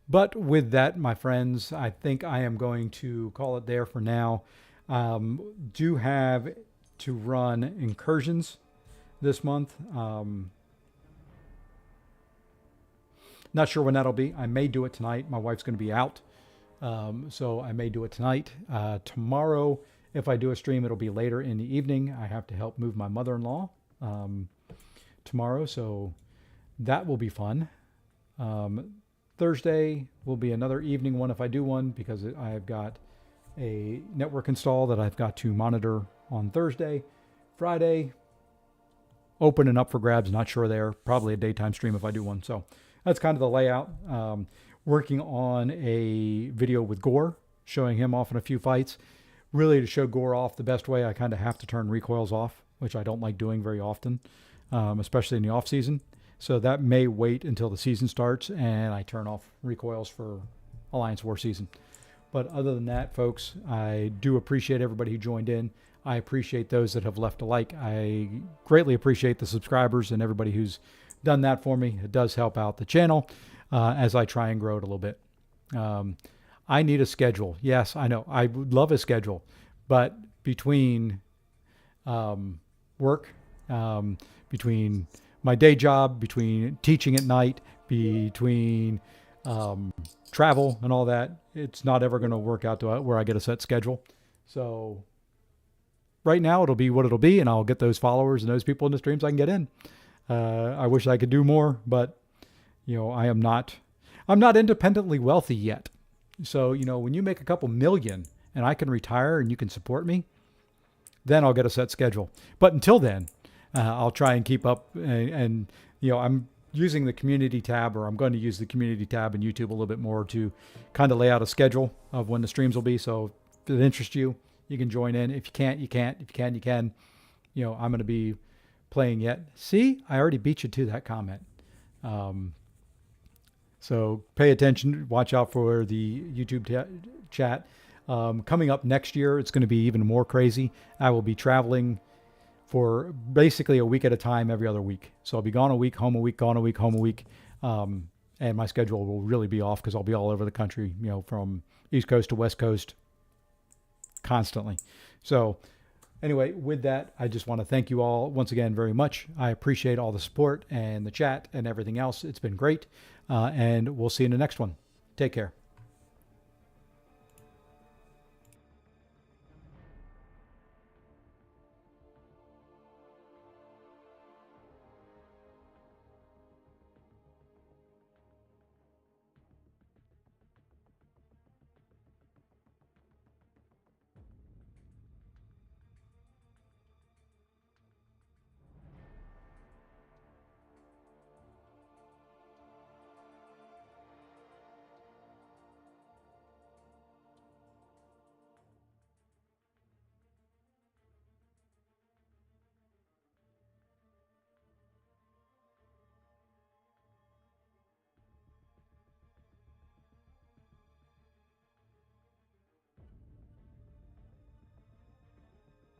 Speaker 2: But with that, my friends, I think I am going to call it there for now. Do have to run incursions this month. Not sure when that'll be. I may do it tonight. My wife's going to be out. So I may do it tonight. Tomorrow, if I do a stream, it'll be later in the evening. I have to help move my mother-in-law tomorrow. So that will be fun. Thursday will be another evening one if I do one, because I've got a network install that I've got to monitor on Thursday. Friday, open and up for grabs. Not sure there. Probably a daytime stream if I do one. So that's kind of the layout. Working on a video with Gore, showing him off in a few fights. Really, to show Gore off the best way, I kind of have to turn recoils off, which I don't like doing very often, especially in the off season. So that may wait until the season starts and I turn off recoils for Alliance War season. But other than that, folks, I do appreciate everybody who joined in. I appreciate those that have left a like. I greatly appreciate the subscribers and everybody who's done that for me. It does help out the channel as I try and grow it a little bit. I need a schedule. Yes, I know. I would love a schedule. But between work, between my day job, between teaching at night, between travel and all that, it's not ever going to work out to where I get a set schedule. So right now it'll be what it'll be, and I'll get those followers and those people in the streams I can get in. I wish I could do more, but I'm not independently wealthy yet. So, when you make a couple million and I can retire and you can support me, then I'll get a set schedule. But until then, I'll try and keep up and I'm using the community tab, or I'm going to use the community tab in YouTube a little bit more to kind of lay out a schedule of when the streams will be. So if it interests you, you can join in. If you can't, you can't. If you can, you can. I'm going to be playing yet. See, I already beat you to that comment. So pay attention. Watch out for the YouTube chat. Coming up next year, it's going to be even more crazy. I will be traveling for basically a week at a time every other week. So I'll be gone a week, home a week, gone a week, home a week. And my schedule will really be off because I'll be all over the country, from East Coast to West Coast constantly. So anyway, with that, I just want to thank you all once again very much. I appreciate all the support and the chat and everything else. It's been great. And we'll see you in the next one. Take care.